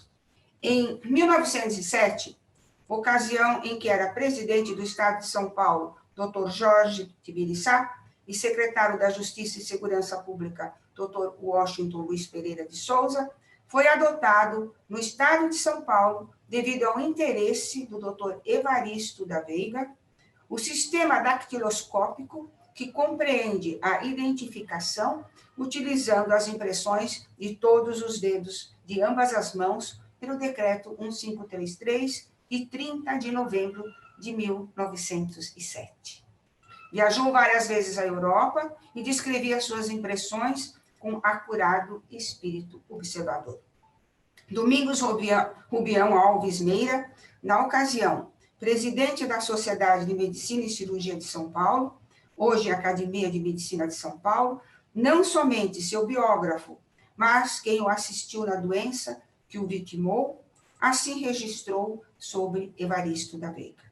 Em 1907, ocasião em que era presidente do estado de São Paulo, Dr. Jorge Tibiriçá, e secretário da Justiça e Segurança Pública, Dr. Washington Luiz Pereira de Souza, foi adotado no estado de São Paulo, devido ao interesse do Dr. Evaristo da Veiga, o sistema dactiloscópico, que compreende a identificação utilizando as impressões de todos os dedos de ambas as mãos, pelo decreto 1533, de 30 de novembro de 1907. Viajou várias vezes à Europa e descrevia suas impressões com acurado espírito observador. Domingos Rubião Alves Meira, na ocasião, presidente da Sociedade de Medicina e Cirurgia de São Paulo, hoje Academia de Medicina de São Paulo, não somente seu biógrafo, mas quem o assistiu na doença que o vitimou, assim registrou sobre Evaristo da Veiga.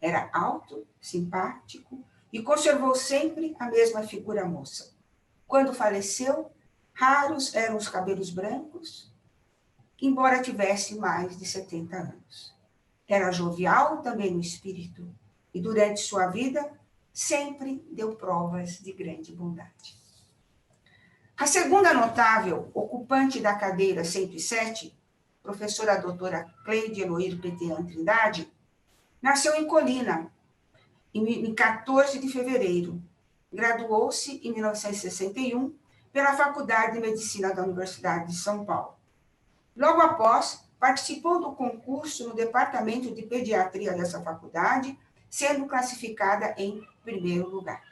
Era alto, simpático e conservou sempre a mesma figura moça. Quando faleceu, raros eram os cabelos brancos, embora tivesse mais de 70 anos. Era jovial também no espírito e, durante sua vida, sempre deu provas de grande bondade. A segunda notável ocupante da cadeira 107, professora doutora Cleide Eloir Petean Trindade, nasceu em Colina, em 14 de fevereiro. Graduou-se em 1961 pela Faculdade de Medicina da Universidade de São Paulo. Logo após, participou do concurso no Departamento de Pediatria dessa faculdade, sendo classificada em primeiro lugar.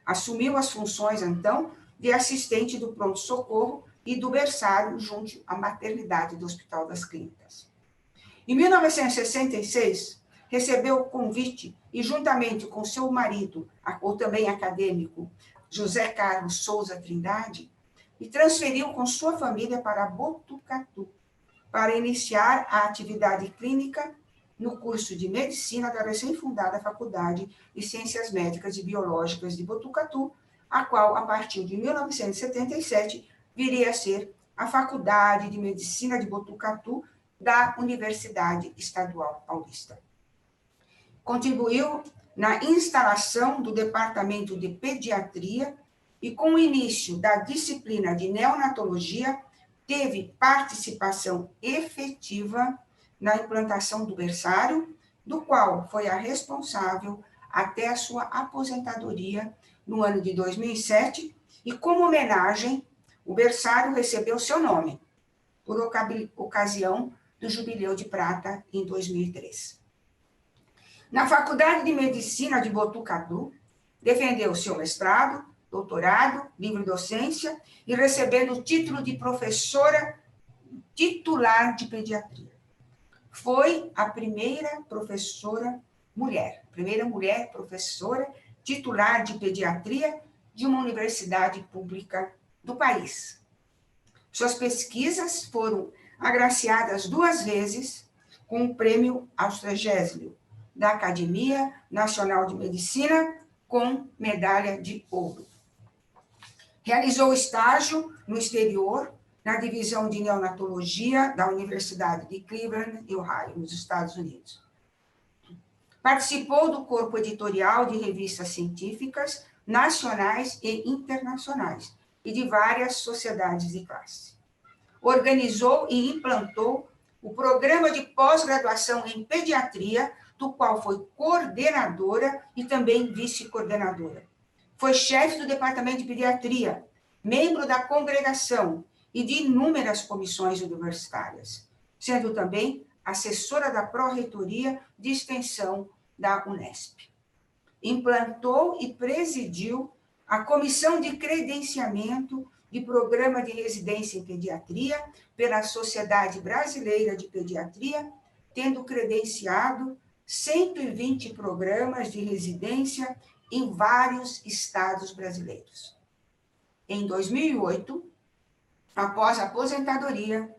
Assumiu as funções, então, de assistente do pronto-socorro e do berçário junto à maternidade do Hospital das Clínicas. Em 1966, recebeu o convite e, juntamente com seu marido, ou também acadêmico, José Carlos Souza Trindade, e transferiu com sua família para Botucatu, para iniciar a atividade clínica no curso de medicina da recém-fundada Faculdade de Ciências Médicas e Biológicas de Botucatu, a qual, a partir de 1977, viria a ser a Faculdade de Medicina de Botucatu da Universidade Estadual Paulista. Contribuiu na instalação do Departamento de Pediatria e, com o início da disciplina de neonatologia, teve participação efetiva na implantação do berçário, do qual foi a responsável até a sua aposentadoria no ano de 2007, e, como homenagem, o berçário recebeu seu nome, por ocasião do Jubileu de Prata em 2003. Na Faculdade de Medicina de Botucatu, defendeu seu mestrado, doutorado, livre-docência e recebendo o título de professora titular de pediatria. Foi a primeira mulher professora titular de pediatria de uma universidade pública do país. Suas pesquisas foram agraciadas 2 vezes com o Prêmio Austrogésilo da Academia Nacional de Medicina, com medalha de ouro. Realizou estágio no exterior, na divisão de neonatologia da Universidade de Cleveland, Ohio, nos Estados Unidos. Participou do corpo editorial de revistas científicas nacionais e internacionais e de várias sociedades de classe. Organizou e implantou o programa de pós-graduação em pediatria, do qual foi coordenadora e também vice-coordenadora. Foi chefe do Departamento de Pediatria, membro da congregação e de inúmeras comissões universitárias, sendo também assessora da Pró-Reitoria de Extensão da Unesp. Implantou e presidiu a Comissão de Credenciamento de Programa de Residência em Pediatria pela Sociedade Brasileira de Pediatria, tendo credenciado 120 programas de residência em vários estados brasileiros. Em 2008, após a aposentadoria,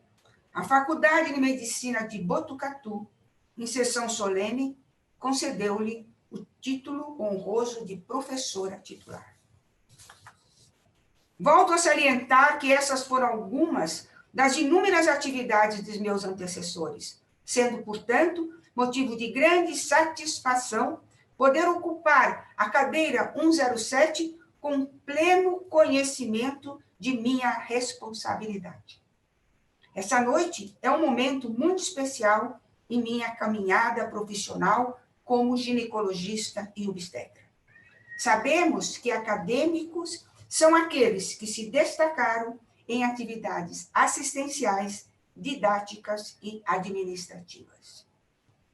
a Faculdade de Medicina de Botucatu, em sessão solene, concedeu-lhe o título honroso de professora titular. Volto a salientar que essas foram algumas das inúmeras atividades dos meus antecessores, sendo, portanto, motivo de grande satisfação poder ocupar a cadeira 107 com pleno conhecimento de minha responsabilidade. Essa noite é um momento muito especial em minha caminhada profissional como ginecologista e obstetra. Sabemos que acadêmicos são aqueles que se destacaram em atividades assistenciais, didáticas e administrativas.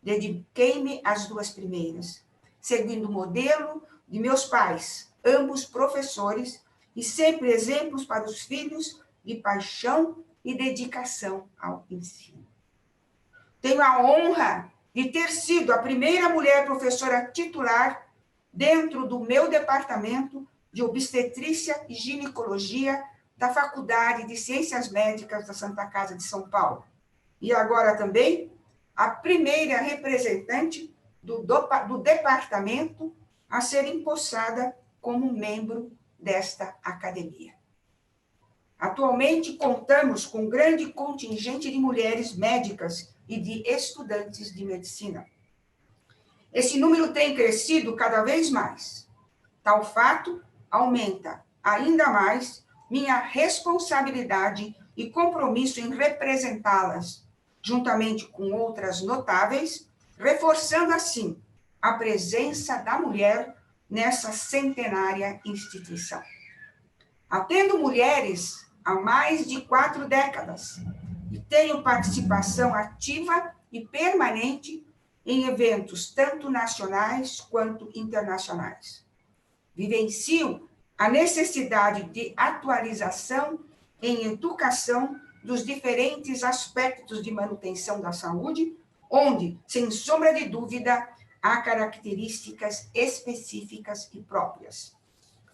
Dediquei-me às 2 primeiras, seguindo o modelo de meus pais, ambos professores, e sempre exemplos para os filhos de paixão e dedicação ao ensino. Tenho a honra de ter sido a primeira mulher professora titular dentro do meu departamento de obstetrícia e ginecologia da Faculdade de Ciências Médicas da Santa Casa de São Paulo, e agora também a primeira representante do departamento a ser empossada como membro desta academia. Atualmente, contamos com um grande contingente de mulheres médicas e de estudantes de medicina. Esse número tem crescido cada vez mais. Tal fato aumenta ainda mais minha responsabilidade e compromisso em representá-las, juntamente com outras notáveis, reforçando assim a presença da mulher nessa centenária instituição. Atendo mulheres há mais de 4 décadas e tenho participação ativa e permanente em eventos tanto nacionais quanto internacionais. Vivencio a necessidade de atualização em educação dos diferentes aspectos de manutenção da saúde, onde, sem sombra de dúvida, há características específicas e próprias.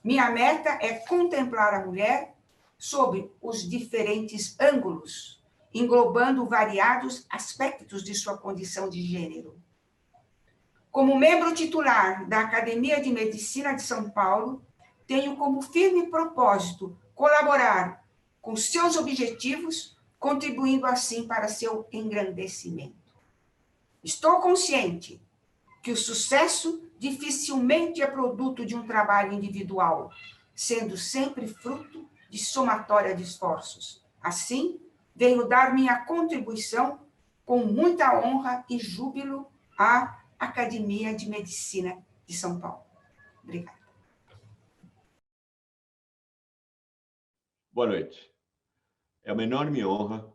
Minha meta é contemplar a mulher sob os diferentes ângulos, englobando variados aspectos de sua condição de gênero. Como membro titular da Academia de Medicina de São Paulo, tenho como firme propósito colaborar com seus objetivos, contribuindo assim para seu engrandecimento. Estou consciente que o sucesso dificilmente é produto de um trabalho individual, sendo sempre fruto de somatória de esforços. Assim, venho dar minha contribuição com muita honra e júbilo à Academia de Medicina de São Paulo. Obrigada. Boa noite. É uma enorme honra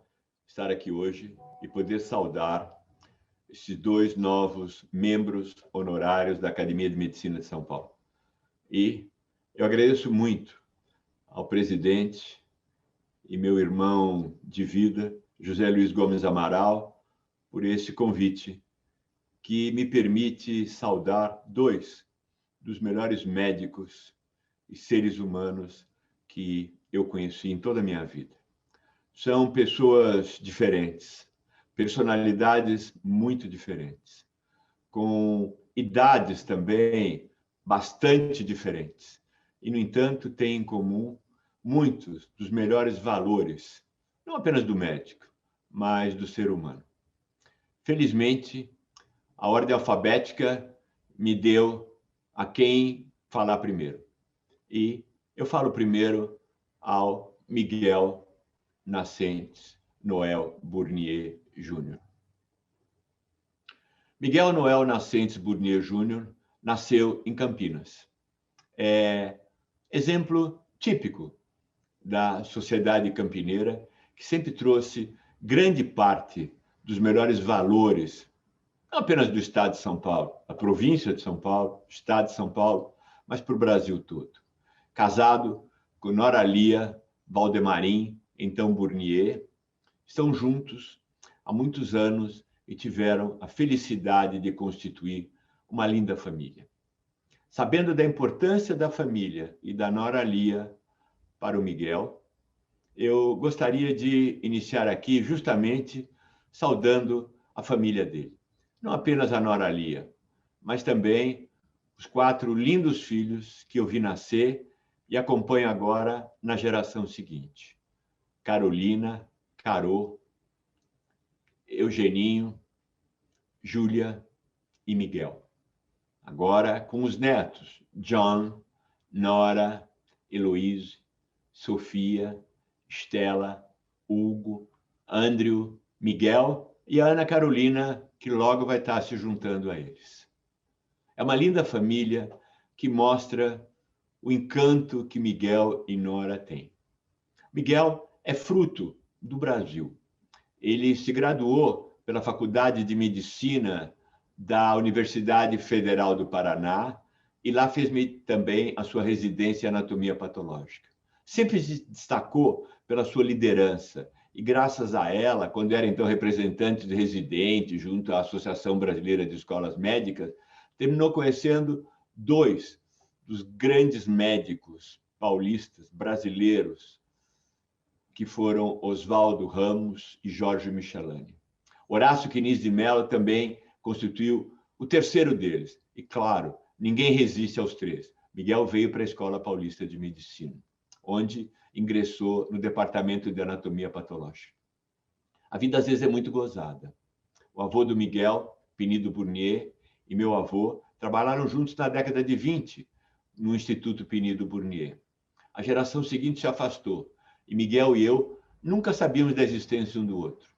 estar aqui hoje e poder saudar esses 2 novos membros honorários da Academia de Medicina de São Paulo. E eu agradeço muito ao presidente e meu irmão de vida, José Luiz Gomes Amaral, por esse convite que me permite saudar 2 dos melhores médicos e seres humanos que eu conheci em toda a minha vida. São pessoas diferentes, personalidades muito diferentes, com idades também bastante diferentes. E, no entanto, têm em comum muitos dos melhores valores, não apenas do médico, mas do ser humano. Felizmente, a ordem alfabética me deu a quem falar primeiro. E eu falo primeiro ao Miguel Nascentes Noel Burnier Júnior. Miguel Noel Nascentes Burnier Júnior nasceu em Campinas. É exemplo típico da sociedade campineira, que sempre trouxe grande parte dos melhores valores, não apenas do Estado de São Paulo, da província de São Paulo, Estado de São Paulo, mas para o Brasil todo. Casado com Nora Lia Valdemarim, então Burnier, estão juntos há muitos anos e tiveram a felicidade de constituir uma linda família. Sabendo da importância da família e da Nora Lia para o Miguel, eu gostaria de iniciar aqui justamente saudando a família dele. Não apenas a Nora Lia, mas também os 4 lindos filhos que eu vi nascer e acompanho agora na geração seguinte. Carolina, Carô, Eugeninho, Júlia e Miguel. Agora com os netos, John, Nora, Heloíse, Sofia, Estela, Hugo, Andrew, Miguel e a Ana Carolina, que logo vai estar se juntando a eles. É uma linda família que mostra o encanto que Miguel e Nora têm. Miguel é fruto do Brasil. Ele se graduou pela Faculdade de Medicina da Universidade Federal do Paraná e lá fez também a sua residência em anatomia patológica. Sempre se destacou pela sua liderança e, graças a ela, quando era então representante de residente junto à Associação Brasileira de Escolas Médicas, terminou conhecendo 2 dos grandes médicos paulistas, brasileiros, que foram Oswaldo Ramos e Jorge Michelani. Horácio Quiniz de Mello também constituiu o terceiro deles. E, claro, ninguém resiste aos três. Miguel veio para a Escola Paulista de Medicina, onde ingressou no Departamento de Anatomia Patológica. A vida, às vezes, é muito gozada. O avô do Miguel, Pinido Burnier, e meu avô trabalharam juntos na década de 20 no Instituto Pinido Burnier. A geração seguinte se afastou e Miguel e eu nunca sabíamos da existência um do outro.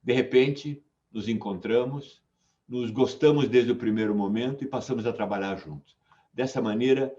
De repente, nos encontramos, nos gostamos desde o primeiro momento e passamos a trabalhar juntos. Dessa maneira,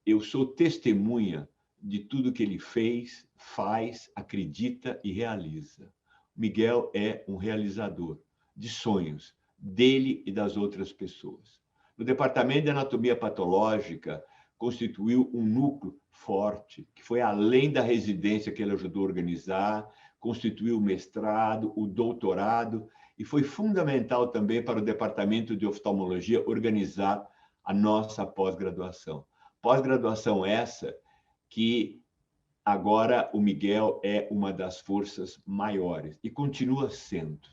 eu sou testemunha de tudo que ele fez, faz, acredita e realiza. Miguel é um realizador de sonhos dele e das outras pessoas. No Departamento de Anatomia Patológica, constituiu um núcleo forte, que foi além da residência que ele ajudou a organizar, constituiu o mestrado, o doutorado, e foi fundamental também para o Departamento de Oftalmologia organizar a nossa pós-graduação. Pós-graduação essa que agora o Miguel é uma das forças maiores e continua sendo.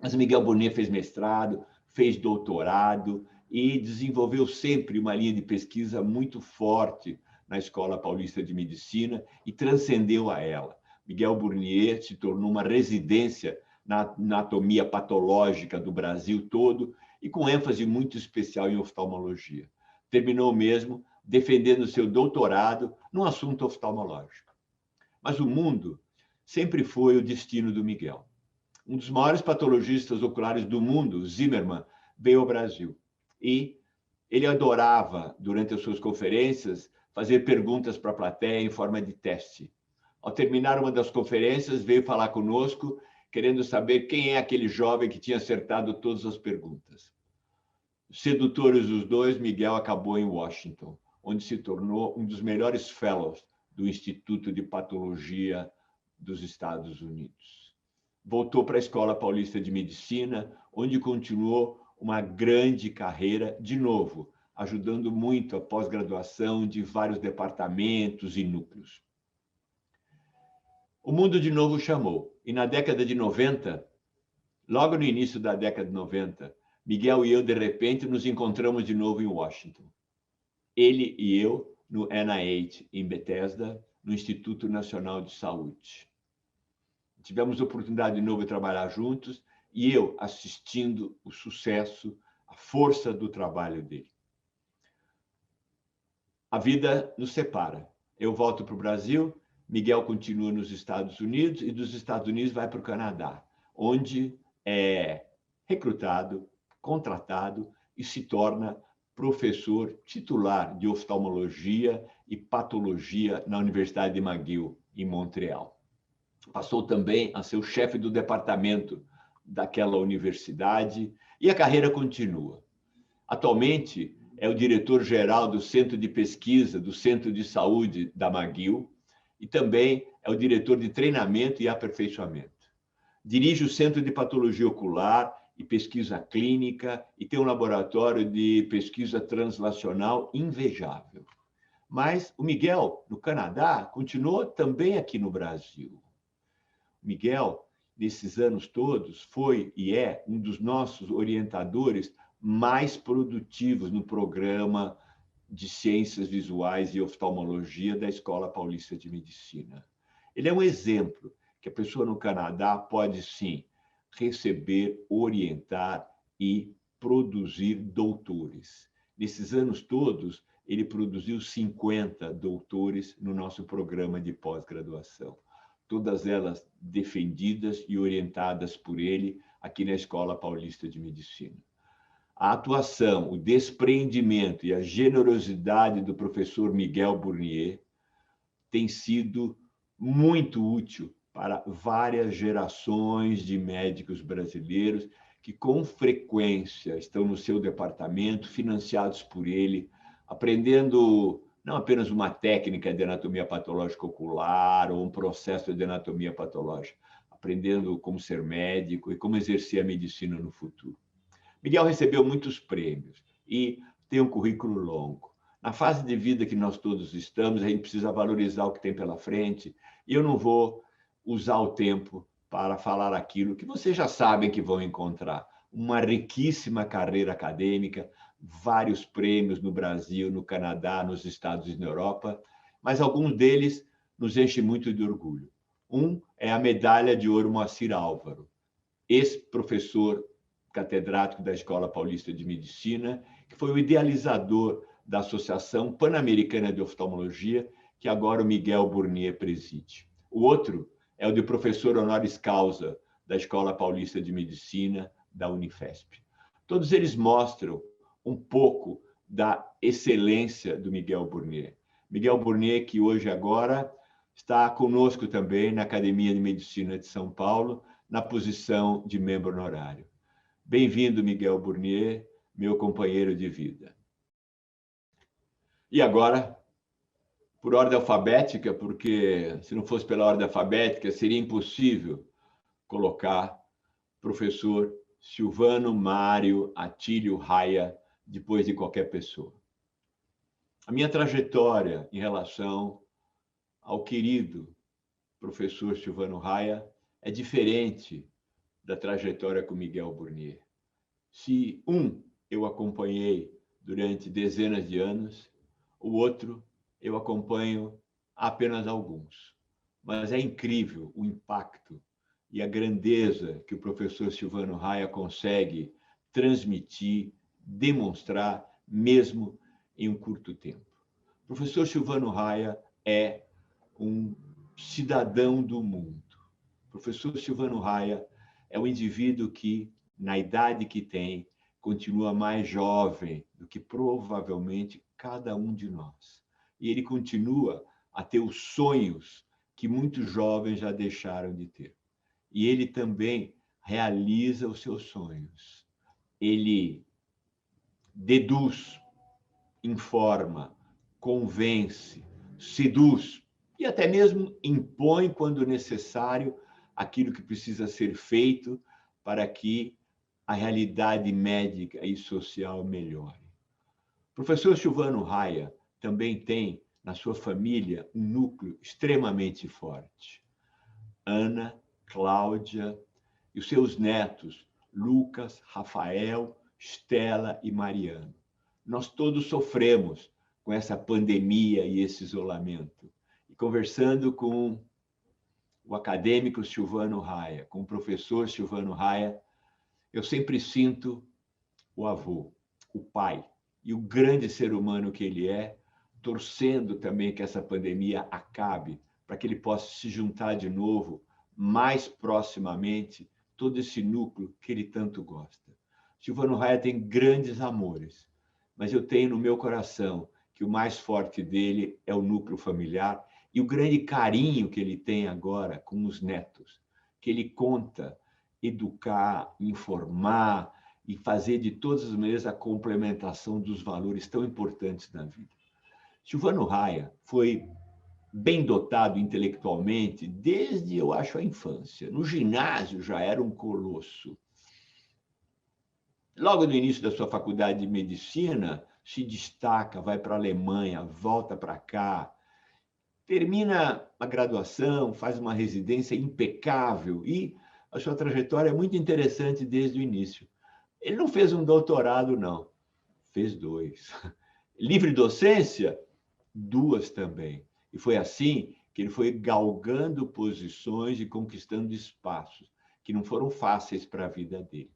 Mas o Miguel Burnier fez mestrado, fez doutorado e desenvolveu sempre uma linha de pesquisa muito forte na Escola Paulista de Medicina e transcendeu a ela. Miguel Burnier se tornou uma residência na anatomia patológica do Brasil todo e com ênfase muito especial em oftalmologia. Terminou mesmo defendendo seu doutorado num assunto oftalmológico. Mas o mundo sempre foi o destino do Miguel. Um dos maiores patologistas oculares do mundo, Zimmermann, veio ao Brasil. E ele adorava, durante as suas conferências, fazer perguntas para a plateia em forma de teste. Ao terminar uma das conferências, veio falar conosco, querendo saber quem é aquele jovem que tinha acertado todas as perguntas. Sedutores os dois, Miguel acabou em Washington, onde se tornou um dos melhores fellows do Instituto de Patologia dos Estados Unidos. Voltou para a Escola Paulista de Medicina, onde continuou uma grande carreira, de novo, ajudando muito a pós-graduação de vários departamentos e núcleos. O mundo de novo chamou, e na década de 90, logo no início da década de 90, Miguel e eu, de repente, nos encontramos de novo em Washington. Ele e eu no NIH, em Bethesda, no Instituto Nacional de Saúde. Tivemos a oportunidade de novo de trabalhar juntos e eu assistindo o sucesso, a força do trabalho dele. A vida nos separa. Eu volto para o Brasil, Miguel continua nos Estados Unidos e dos Estados Unidos vai para o Canadá, onde é recrutado, contratado e se torna professor titular de oftalmologia e patologia na Universidade de McGill, em Montreal. Passou também a ser o chefe do departamento daquela universidade e a carreira continua. Atualmente, é o diretor-geral do Centro de Pesquisa do Centro de Saúde da McGill e também é o diretor de treinamento e aperfeiçoamento. Dirige o Centro de Patologia Ocular e Pesquisa Clínica e tem um laboratório de pesquisa translacional invejável. Mas o Miguel, no Canadá, continuou também aqui no Brasil. Miguel, nesses anos todos, foi e é um dos nossos orientadores mais produtivos no programa de Ciências Visuais e Oftalmologia da Escola Paulista de Medicina. Ele é um exemplo que a pessoa no Canadá pode, sim, receber, orientar e produzir doutores. Nesses anos todos, ele produziu 50 doutores no nosso programa de pós-graduação. Todas elas defendidas e orientadas por ele aqui na Escola Paulista de Medicina. A atuação, o despreendimento e a generosidade do professor Miguel Burnier tem sido muito útil para várias gerações de médicos brasileiros que, com frequência, estão no seu departamento, financiados por ele, aprendendo não apenas uma técnica de anatomia patológica ocular ou um processo de anatomia patológica, aprendendo como ser médico e como exercer a medicina no futuro. Miguel recebeu muitos prêmios e tem um currículo longo. Na fase de vida que nós todos estamos, a gente precisa valorizar o que tem pela frente e eu não vou usar o tempo para falar aquilo que vocês já sabem que vão encontrar. Uma riquíssima carreira acadêmica, vários prêmios no Brasil, no Canadá, nos Estados Unidos e na Europa, mas alguns deles nos enchem muito de orgulho. Um é a medalha de ouro Moacir Álvaro, ex-professor catedrático da Escola Paulista de Medicina, que foi o idealizador da Associação Pan-Americana de Oftalmologia, que agora o Miguel Burnier preside. O outro é o de professor honoris causa da Escola Paulista de Medicina, da Unifesp. Todos eles mostram um pouco da excelência do Miguel Burnier. Miguel Burnier, que hoje agora está conosco também na Academia de Medicina de São Paulo, na posição de membro honorário. Bem-vindo, Miguel Burnier, meu companheiro de vida. E agora, por ordem alfabética, porque se não fosse pela ordem alfabética, seria impossível colocar professor Silvano Mário Atílio Raia depois de qualquer pessoa. A minha trajetória em relação ao querido professor Silvano Raia é diferente da trajetória com Miguel Burnier. Se um eu acompanhei durante dezenas de anos, o outro eu acompanho há apenas alguns. Mas é incrível o impacto e a grandeza que o professor Silvano Raia consegue transmitir, demonstrar, mesmo em um curto tempo. O professor Silvano Raia é um cidadão do mundo. O professor Silvano Raia é um indivíduo que, na idade que tem, continua mais jovem do que provavelmente cada um de nós. E ele continua a ter os sonhos que muitos jovens já deixaram de ter. E ele também realiza os seus sonhos. Ele deduz, informa, convence, seduz e até mesmo impõe, quando necessário, aquilo que precisa ser feito para que a realidade médica e social melhore. O professor Silvano Raia também tem, na sua família, um núcleo extremamente forte. Ana, Cláudia e os seus netos, Lucas, Rafael, Estela e Mariano. Nós todos sofremos com essa pandemia e esse isolamento. E conversando com o acadêmico Silvano Raia, com o professor Silvano Raia, eu sempre sinto o avô, o pai e o grande ser humano que ele é, torcendo também que essa pandemia acabe, para que ele possa se juntar de novo, mais proximamente, todo esse núcleo que ele tanto gosta. Silvano Raia tem grandes amores, mas eu tenho no meu coração que o mais forte dele é o núcleo familiar e o grande carinho que ele tem agora com os netos, que ele conta educar, informar e fazer de todas as maneiras a complementação dos valores tão importantes da vida. Silvano Raia foi bem dotado intelectualmente desde, eu acho, a infância. No ginásio já era um colosso. Logo no início da sua faculdade de medicina, se destaca, vai para a Alemanha, volta para cá, termina a graduação, faz uma residência impecável e a sua trajetória é muito interessante desde o início. Ele não fez um doutorado, não. Fez 2. Livre docência? 2 também. E foi assim que ele foi galgando posições e conquistando espaços que não foram fáceis para a vida dele.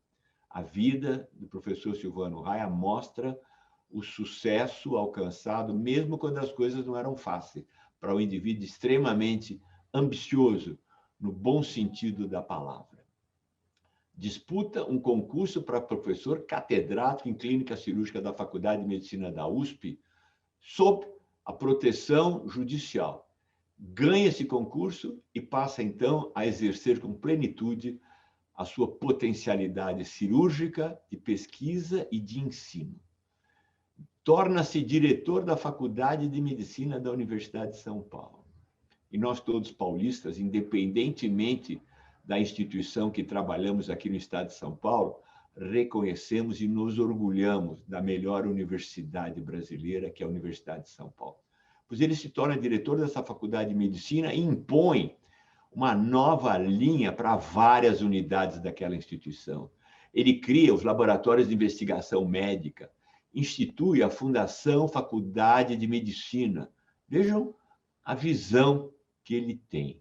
A vida do professor Silvano Raia mostra o sucesso alcançado, mesmo quando as coisas não eram fáceis, para um indivíduo extremamente ambicioso, no bom sentido da palavra. Disputa um concurso para professor catedrático em clínica cirúrgica da Faculdade de Medicina da USP, sob a proteção judicial. Ganha esse concurso e passa, então, a exercer com plenitude a sua potencialidade cirúrgica, de pesquisa e de ensino. Torna-se diretor da Faculdade de Medicina da Universidade de São Paulo. E nós todos paulistas, independentemente da instituição que trabalhamos aqui no estado de São Paulo, reconhecemos e nos orgulhamos da melhor universidade brasileira, que é a Universidade de São Paulo. Pois ele se torna diretor dessa faculdade de medicina e impõe uma nova linha para várias unidades daquela instituição. Ele cria os laboratórios de investigação médica, institui a Fundação Faculdade de Medicina. Vejam a visão que ele tem.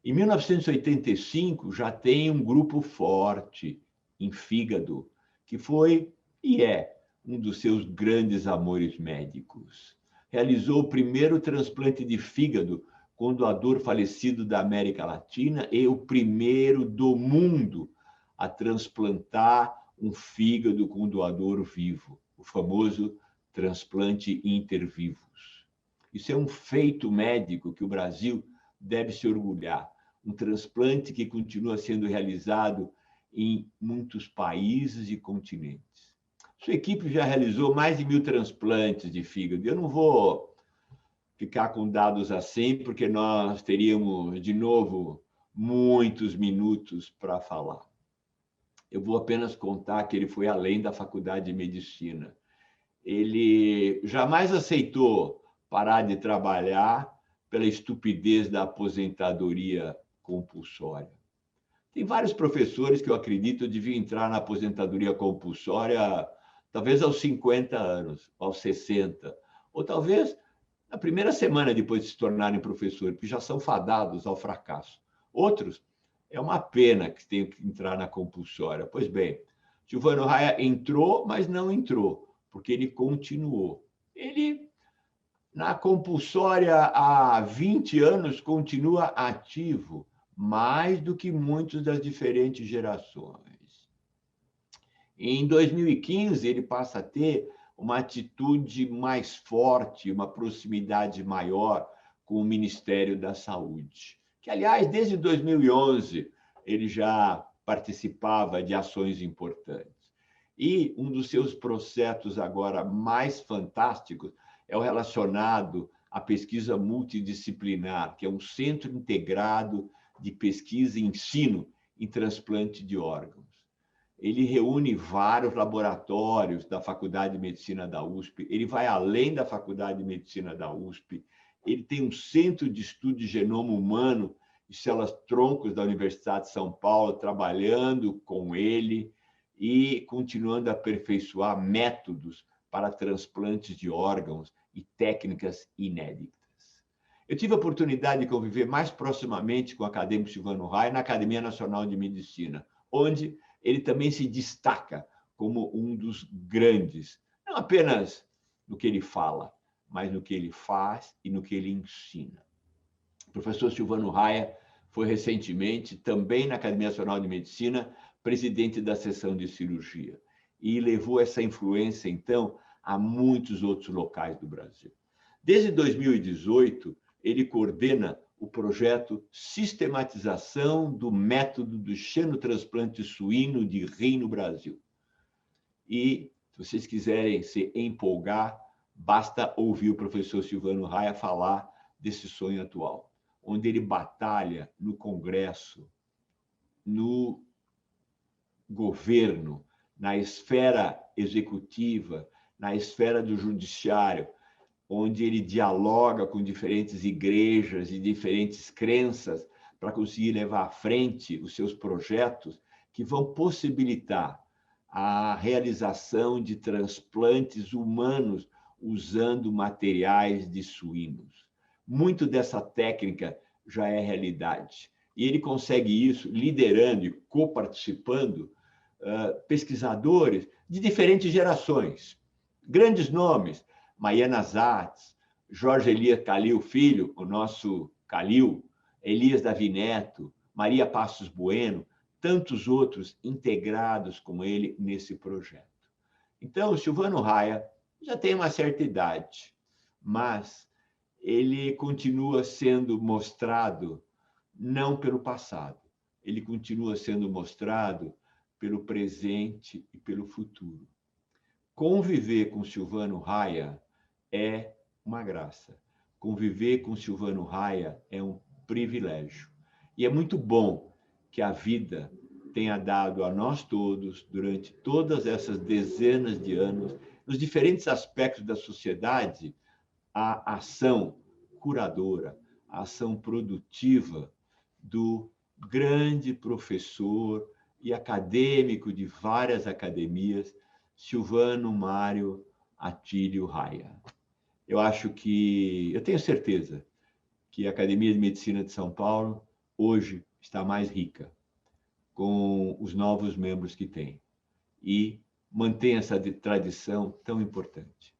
Em 1985, já tem um grupo forte em Fígado, que foi e é um dos seus grandes amores médicos. Realizou o primeiro transplante de fígado com doador falecido da América Latina e o primeiro do mundo a transplantar um fígado com doador vivo, o famoso transplante intervivos. Isso é um feito médico que o Brasil deve se orgulhar. Um transplante que continua sendo realizado em muitos países e continentes. Sua equipe já realizou mais de 1.000 transplantes de fígado. Eu não vou ficar com dados assim, porque nós teríamos, de novo, muitos minutos para falar. Eu vou apenas contar que ele foi além da Faculdade de Medicina. Ele jamais aceitou parar de trabalhar pela estupidez da aposentadoria compulsória. Tem vários professores que eu acredito deviam entrar na aposentadoria compulsória talvez aos 50 anos, aos 60, ou talvez na primeira semana depois de se tornarem professores, porque já são fadados ao fracasso. Outros, é uma pena que tenham que entrar na compulsória. Pois bem, Silvano Raia entrou, mas não entrou, porque ele continuou. Ele, na compulsória há 20 anos, continua ativo, mais do que muitos das diferentes gerações. Em 2015, ele passa a ter uma atitude mais forte, uma proximidade maior com o Ministério da Saúde, que, aliás, desde 2011, ele já participava de ações importantes. E um dos seus processos agora mais fantásticos é o relacionado à pesquisa multidisciplinar, que é um centro integrado de pesquisa e ensino em transplante de órgãos. Ele reúne vários laboratórios da Faculdade de Medicina da USP, ele vai além da Faculdade de Medicina da USP, ele tem um centro de estudo de genoma humano e células-troncos da Universidade de São Paulo, trabalhando com ele e continuando a aperfeiçoar métodos para transplantes de órgãos e técnicas inéditas. Eu tive a oportunidade de conviver mais proximamente com o acadêmico Silvano Raia na Academia Nacional de Medicina, onde ele também se destaca como um dos grandes, não apenas no que ele fala, mas no que ele faz e no que ele ensina. O professor Silvano Raia foi recentemente, também na Academia Nacional de Medicina, presidente da seção de cirurgia, e levou essa influência, então, a muitos outros locais do Brasil. Desde 2018, ele coordena o projeto Sistematização do Método do Xenotransplante Suíno de rim no Brasil. E, se vocês quiserem se empolgar, basta ouvir o professor Silvano Raia falar desse sonho atual, onde ele batalha no Congresso, no governo, na esfera executiva, na esfera do judiciário, onde ele dialoga com diferentes igrejas e diferentes crenças para conseguir levar à frente os seus projetos que vão possibilitar a realização de transplantes humanos usando materiais de suínos. Muito dessa técnica já é realidade. E ele consegue isso liderando e coparticipando pesquisadores de diferentes gerações. Grandes nomes, Maiana Zatz, Jorge Elias Calil Filho, o nosso Calil, Elias Davi Neto, Maria Passos Bueno, tantos outros integrados com ele nesse projeto. Então, o Silvano Raia já tem uma certa idade, mas ele continua sendo mostrado não pelo passado, ele continua sendo mostrado pelo presente e pelo futuro. Conviver com Silvano Raia é uma graça. Conviver com Silvano Raia é um privilégio. E é muito bom que a vida tenha dado a nós todos, durante todas essas dezenas de anos, nos diferentes aspectos da sociedade, a ação curadora, a ação produtiva do grande professor e acadêmico de várias academias, Silvano Mário Atílio Raia. Eu tenho certeza que a Academia de Medicina de São Paulo hoje está mais rica com os novos membros que tem e mantém essa tradição tão importante.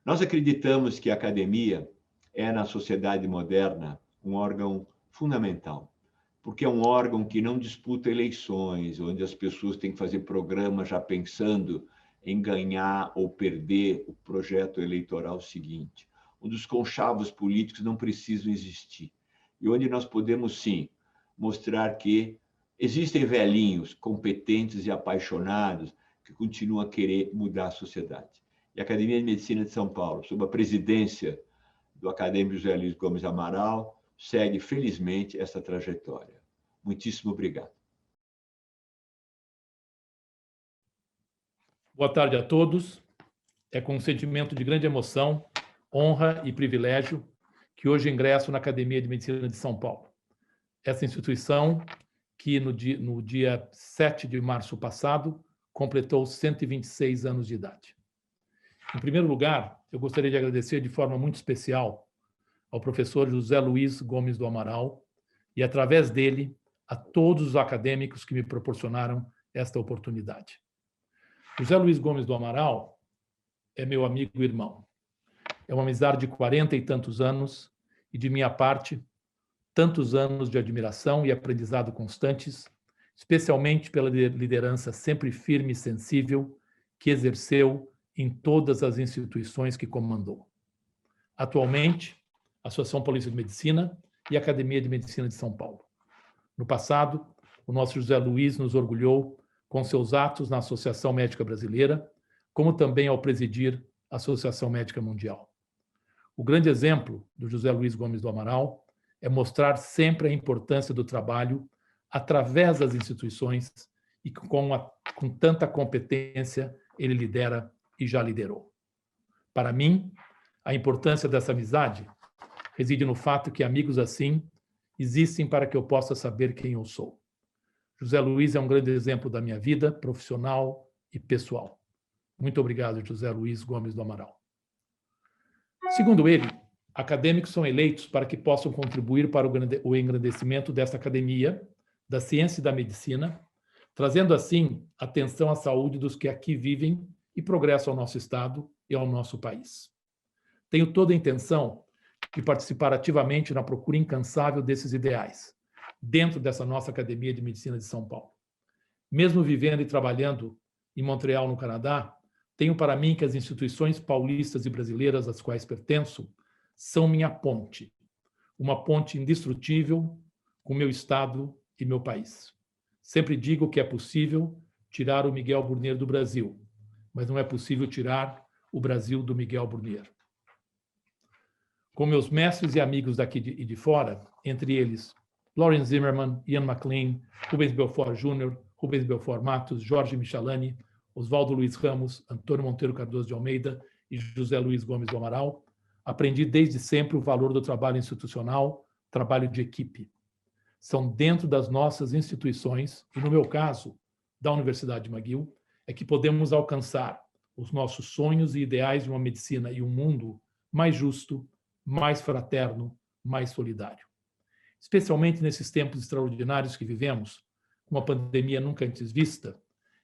Nós acreditamos que a academia é, na sociedade moderna, um órgão fundamental, porque é um órgão que não disputa eleições, onde as pessoas têm que fazer programas já pensando em ganhar ou perder o projeto eleitoral seguinte, onde os conchavos políticos não precisam existir, e onde nós podemos, sim, mostrar que existem velhinhos competentes e apaixonados que continuam a querer mudar a sociedade. E a Academia de Medicina de São Paulo, sob a presidência do acadêmico José Luiz Gomes do Amaral, segue, felizmente, essa trajetória. Muitíssimo obrigado. Boa tarde a todos. É com um sentimento de grande emoção, honra e privilégio que hoje ingresso na Academia de Medicina de São Paulo. Essa instituição que no dia 7 de março passado completou 126 anos de idade. Em primeiro lugar, eu gostaria de agradecer de forma muito especial ao professor José Luiz Gomes do Amaral e, através dele, a todos os acadêmicos que me proporcionaram esta oportunidade. José Luiz Gomes do Amaral é meu amigo e irmão. É uma amizade de 40 e tantos anos e, de minha parte, tantos anos de admiração e aprendizado constantes, especialmente pela liderança sempre firme e sensível que exerceu em todas as instituições que comandou. Atualmente, a Associação Paulista de Medicina e a Academia de Medicina de São Paulo. No passado, o nosso José Luiz nos orgulhou com seus atos na Associação Médica Brasileira, como também ao presidir a Associação Médica Mundial. O grande exemplo do José Luiz Gomes do Amaral é mostrar sempre a importância do trabalho através das instituições e com tanta competência ele lidera e já liderou. Para mim, a importância dessa amizade reside no fato que amigos assim existem para que eu possa saber quem eu sou. José Luiz é um grande exemplo da minha vida profissional e pessoal. Muito obrigado, José Luiz Gomes do Amaral. Segundo ele, acadêmicos são eleitos para que possam contribuir para o engrandecimento desta academia, da ciência e da medicina, trazendo assim atenção à saúde dos que aqui vivem e progresso ao nosso Estado e ao nosso país. Tenho toda a intenção de participar ativamente na procura incansável desses ideais, dentro dessa nossa Academia de Medicina de São Paulo. Mesmo vivendo e trabalhando em Montreal, no Canadá, tenho para mim que as instituições paulistas e brasileiras às quais pertenço são minha ponte, uma ponte indestrutível com meu Estado e meu país. Sempre digo que é possível tirar o Miguel Burnier do Brasil, mas não é possível tirar o Brasil do Miguel Burnier. Com meus mestres e amigos daqui e de fora, entre eles Lawrence Zimmermann, Ian MacLean, Rubens Belfort Jr., Rubens Belfort Matos, Jorge Michalani, Oswaldo Luiz Ramos, Antônio Monteiro Cardoso de Almeida e José Luiz Gomes do Amaral, aprendi desde sempre o valor do trabalho institucional, trabalho de equipe. São dentro das nossas instituições, e no meu caso, da Universidade de McGill, é que podemos alcançar os nossos sonhos e ideais de uma medicina e um mundo mais justo, mais fraterno, mais solidário. Especialmente nesses tempos extraordinários que vivemos, com uma pandemia nunca antes vista,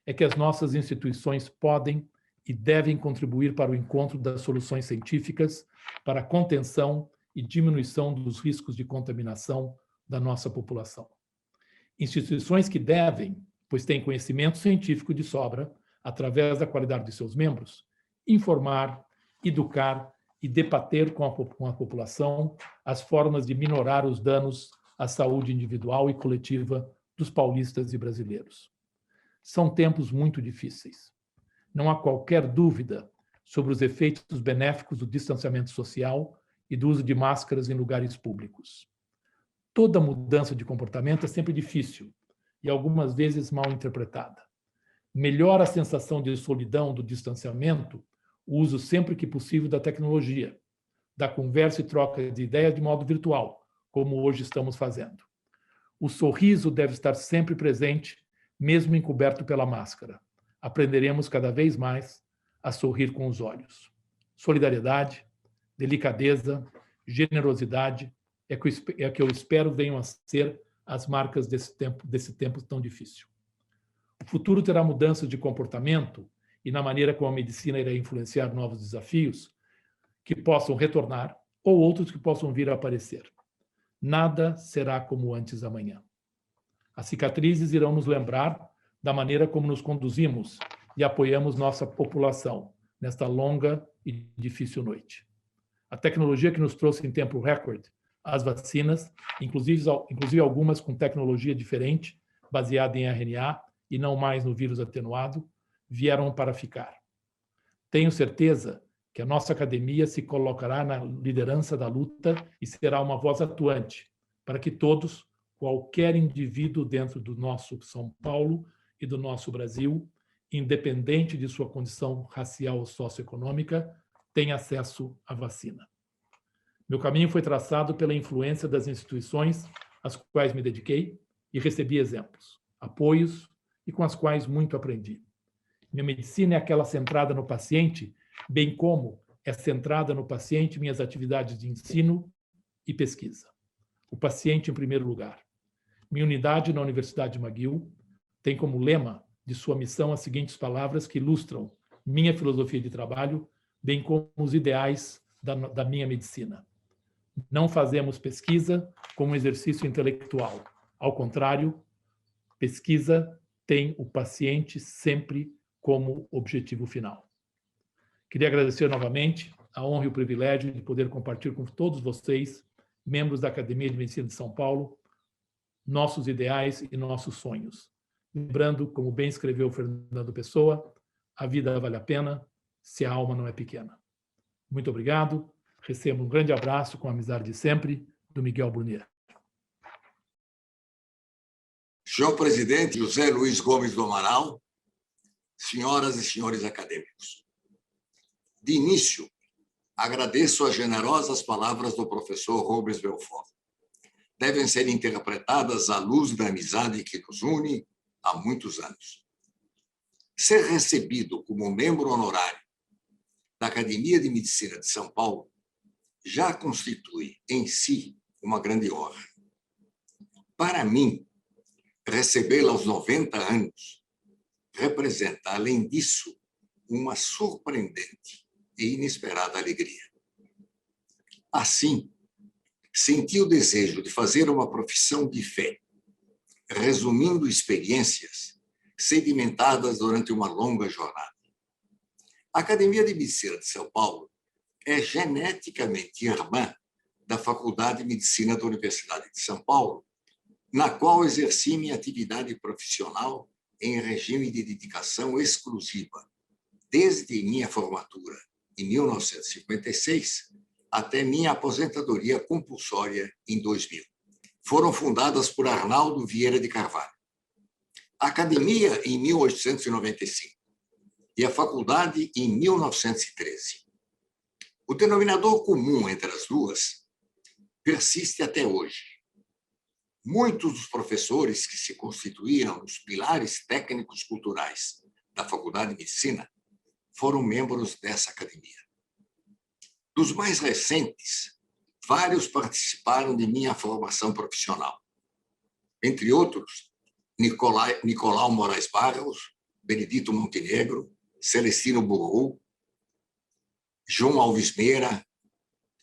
é que as nossas instituições podem e devem contribuir para o encontro das soluções científicas para a contenção e diminuição dos riscos de contaminação da nossa população. Instituições que devem, pois têm conhecimento científico de sobra, através da qualidade de seus membros, informar, educar e debater com a população as formas de minorar os danos à saúde individual e coletiva dos paulistas e brasileiros. São tempos muito difíceis. Não há qualquer dúvida sobre os efeitos benéficos do distanciamento social e do uso de máscaras em lugares públicos. Toda mudança de comportamento é sempre difícil e algumas vezes mal interpretada. Melhora a sensação de solidão do distanciamento o uso sempre que possível da tecnologia, da conversa e troca de ideias de modo virtual, como hoje estamos fazendo. O sorriso deve estar sempre presente, mesmo encoberto pela máscara. Aprenderemos cada vez mais a sorrir com os olhos. Solidariedade, delicadeza, generosidade é que eu espero venham a ser as marcas desse tempo tão difícil. O futuro terá mudanças de comportamento e na maneira como a medicina irá influenciar novos desafios que possam retornar ou outros que possam vir a aparecer. Nada será como antes amanhã. As cicatrizes irão nos lembrar da maneira como nos conduzimos e apoiamos nossa população nesta longa e difícil noite. A tecnologia que nos trouxe em tempo recorde as vacinas, inclusive algumas com tecnologia diferente, baseada em RNA e não mais no vírus atenuado, vieram para ficar. Tenho certeza que a nossa academia se colocará na liderança da luta e será uma voz atuante para que todos, qualquer indivíduo dentro do nosso São Paulo e do nosso Brasil, independente de sua condição racial ou socioeconômica, tenha acesso à vacina. Meu caminho foi traçado pela influência das instituições às quais me dediquei e recebi exemplos, apoios e com as quais muito aprendi. Minha medicina é aquela centrada no paciente, bem como é centrada no paciente minhas atividades de ensino e pesquisa. O paciente em primeiro lugar. Minha unidade na Universidade McGill tem como lema de sua missão as seguintes palavras que ilustram minha filosofia de trabalho, bem como os ideais da minha medicina. Não fazemos pesquisa como exercício intelectual. Ao contrário, pesquisa tem o paciente sempre como objetivo final. Queria agradecer novamente a honra e o privilégio de poder compartilhar com todos vocês, membros da Academia de Medicina de São Paulo, nossos ideais e nossos sonhos. Lembrando, como bem escreveu Fernando Pessoa, a vida vale a pena se a alma não é pequena. Muito obrigado. Recebo um grande abraço com a amizade de sempre, do Miguel Brunier. Senhor presidente José Luiz Gomes do Amaral, senhoras e senhores acadêmicos, de início, agradeço as generosas palavras do professor Rubens Belfort. Devem ser interpretadas à luz da amizade que nos une há muitos anos. Ser recebido como membro honorário da Academia de Medicina de São Paulo já constitui em si uma grande honra. Para mim, recebê-la aos 90 anos representa, além disso, uma surpreendente e inesperada alegria. Assim, senti o desejo de fazer uma profissão de fé, resumindo experiências sedimentadas durante uma longa jornada. A Academia de Medicina de São Paulo é geneticamente irmã da Faculdade de Medicina da Universidade de São Paulo, na qual exerci minha atividade profissional em regime de dedicação exclusiva, desde minha formatura, em 1956, até minha aposentadoria compulsória em 2000. Foram fundadas por Arnaldo Vieira de Carvalho. A academia, em 1895, e a faculdade, em 1913. O denominador comum entre as duas persiste até hoje. Muitos dos professores que se constituíram os pilares técnicos culturais da Faculdade de Medicina foram membros dessa academia. Dos mais recentes, vários participaram de minha formação profissional. Entre outros, Nicolau Moraes Barros, Benedito Montenegro, Celestino Burru, João Alves Meira,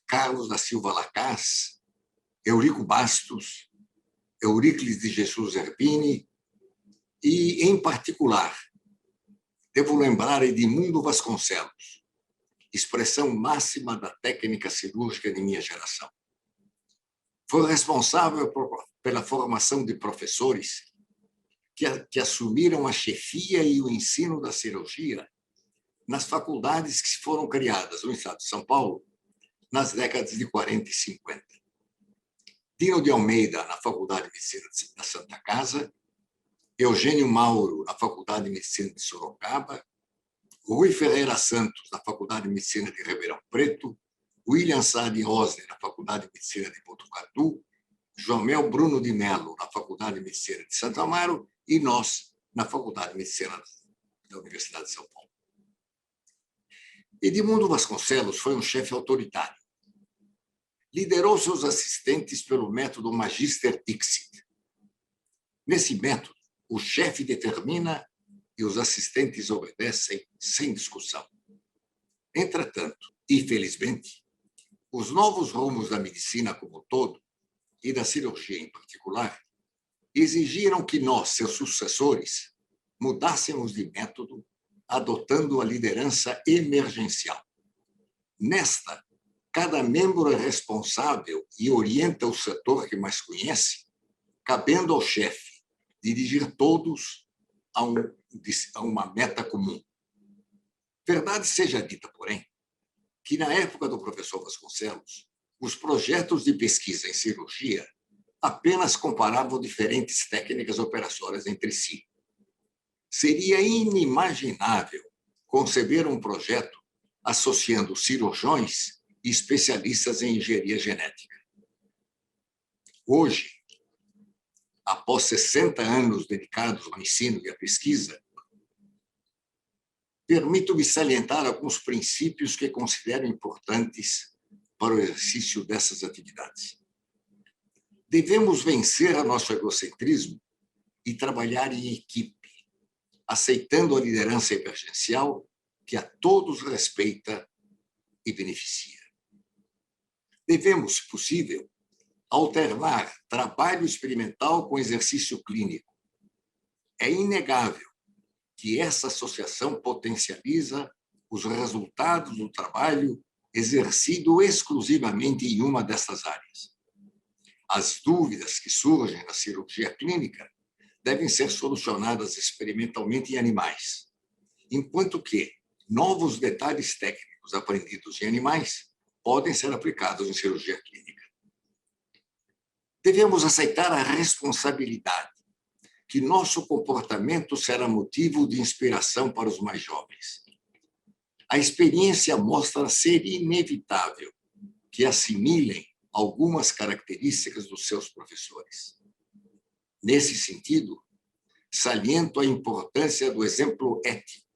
Carlos da Silva Lacaz, Eurico Bastos, Euríclides de Jesus Zerbini e, em particular, devo lembrar Edmundo Vasconcelos, expressão máxima da técnica cirúrgica de minha geração. Foi responsável pela formação de professores que assumiram a chefia e o ensino da cirurgia nas faculdades que foram criadas no estado de São Paulo nas décadas de 40 e 50. Dino de Almeida, na Faculdade de Medicina da Santa Casa, Eugênio Mauro, na Faculdade de Medicina de Sorocaba, Rui Ferreira Santos, na Faculdade de Medicina de Ribeirão Preto, William Sá de Osner, na Faculdade de Medicina de Botucatu, João Bruno de Mello, na Faculdade de Medicina de Santo Amaro, e nós, na Faculdade de Medicina da Universidade de São Paulo. Edmundo Vasconcelos foi um chefe autoritário. Liderou seus assistentes pelo método Magister Dixit. Nesse método, o chefe determina e os assistentes obedecem sem discussão. Entretanto, infelizmente, os novos rumos da medicina como um todo, e da cirurgia em particular, exigiram que nós, seus sucessores, mudássemos de método, adotando a liderança emergencial. Nesta, cada membro é responsável e orienta o setor que mais conhece, cabendo ao chefe dirigir todos a uma meta comum. Verdade seja dita, porém, que na época do professor Vasconcelos, os projetos de pesquisa em cirurgia apenas comparavam diferentes técnicas operatórias entre si. Seria inimaginável conceber um projeto associando cirurgiões e especialistas em engenharia genética. Hoje, após 60 anos dedicados ao ensino e à pesquisa, permito-me salientar alguns princípios que considero importantes para o exercício dessas atividades. Devemos vencer a nosso egocentrismo e trabalhar em equipe, aceitando a liderança emergencial que a todos respeita e beneficia. Devemos, se possível, alternar trabalho experimental com exercício clínico. É inegável que essa associação potencializa os resultados do trabalho exercido exclusivamente em uma dessas áreas. As dúvidas que surgem na cirurgia clínica devem ser solucionadas experimentalmente em animais, enquanto que novos detalhes técnicos aprendidos em animais podem ser aplicados em cirurgia clínica. Devemos aceitar a responsabilidade que nosso comportamento será motivo de inspiração para os mais jovens. A experiência mostra ser inevitável que assimilem algumas características dos seus professores. Nesse sentido, saliento a importância do exemplo ético,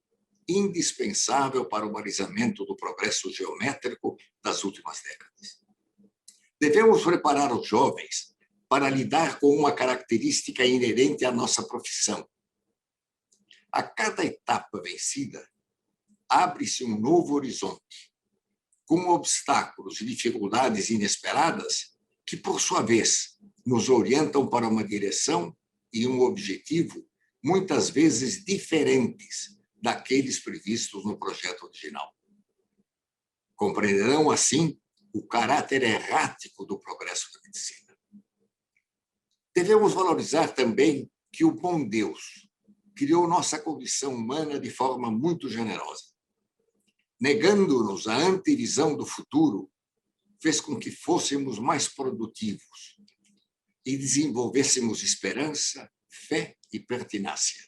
indispensável para o balizamento do progresso geométrico das últimas décadas. Devemos preparar os jovens para lidar com uma característica inerente à nossa profissão. A cada etapa vencida, abre-se um novo horizonte, com obstáculos e dificuldades inesperadas que, por sua vez, nos orientam para uma direção e um objetivo muitas vezes diferentes daqueles previstos no projeto original. Compreenderão, assim, o caráter errático do progresso da medicina. Devemos valorizar também que o bom Deus criou nossa condição humana de forma muito generosa. Negando-nos a antevisão do futuro, fez com que fôssemos mais produtivos e desenvolvêssemos esperança, fé e pertinácia.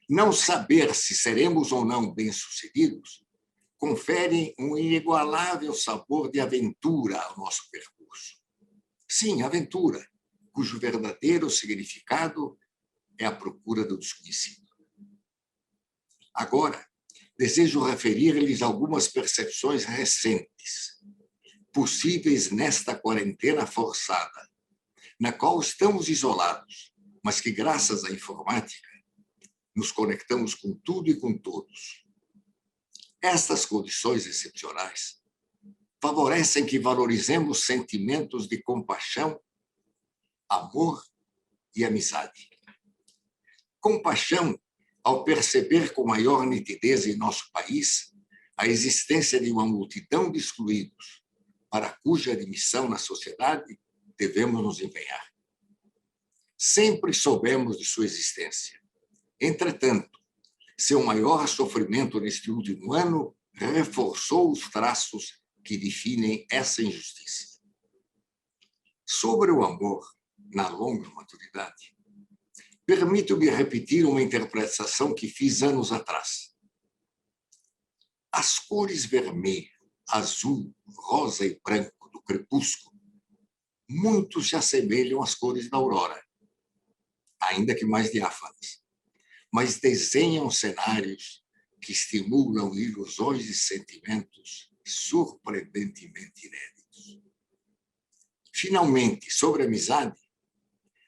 Não saber se seremos ou não bem-sucedidos confere um inigualável sabor de aventura ao nosso percurso. Sim, aventura, cujo verdadeiro significado é a procura do desconhecido. Agora, desejo referir-lhes algumas percepções recentes, possíveis nesta quarentena forçada, na qual estamos isolados, mas que, graças à informática, nos conectamos com tudo e com todos. Estas condições excepcionais favorecem que valorizemos sentimentos de compaixão, amor e amizade. Compaixão ao perceber com maior nitidez em nosso país a existência de uma multidão de excluídos, para cuja admissão na sociedade devemos nos empenhar. Sempre soubemos de sua existência. Entretanto, seu maior sofrimento neste último ano reforçou os traços que definem essa injustiça. Sobre o amor, na longa maturidade, permito-me repetir uma interpretação que fiz anos atrás. As cores vermelho, azul, rosa e branco do crepúsculo muitos se assemelham às cores da aurora, ainda que mais diáfanas, mas desenham cenários que estimulam ilusões e sentimentos surpreendentemente inéditos. Finalmente, sobre a amizade,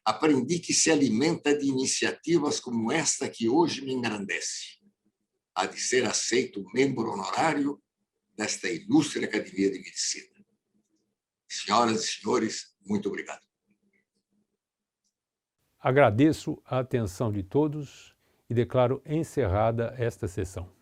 aprendi que se alimenta de iniciativas como esta que hoje me engrandece, a de ser aceito membro honorário desta ilustre Academia de Medicina. Senhoras e senhores, muito obrigado. Agradeço a atenção de todos e declaro encerrada esta sessão.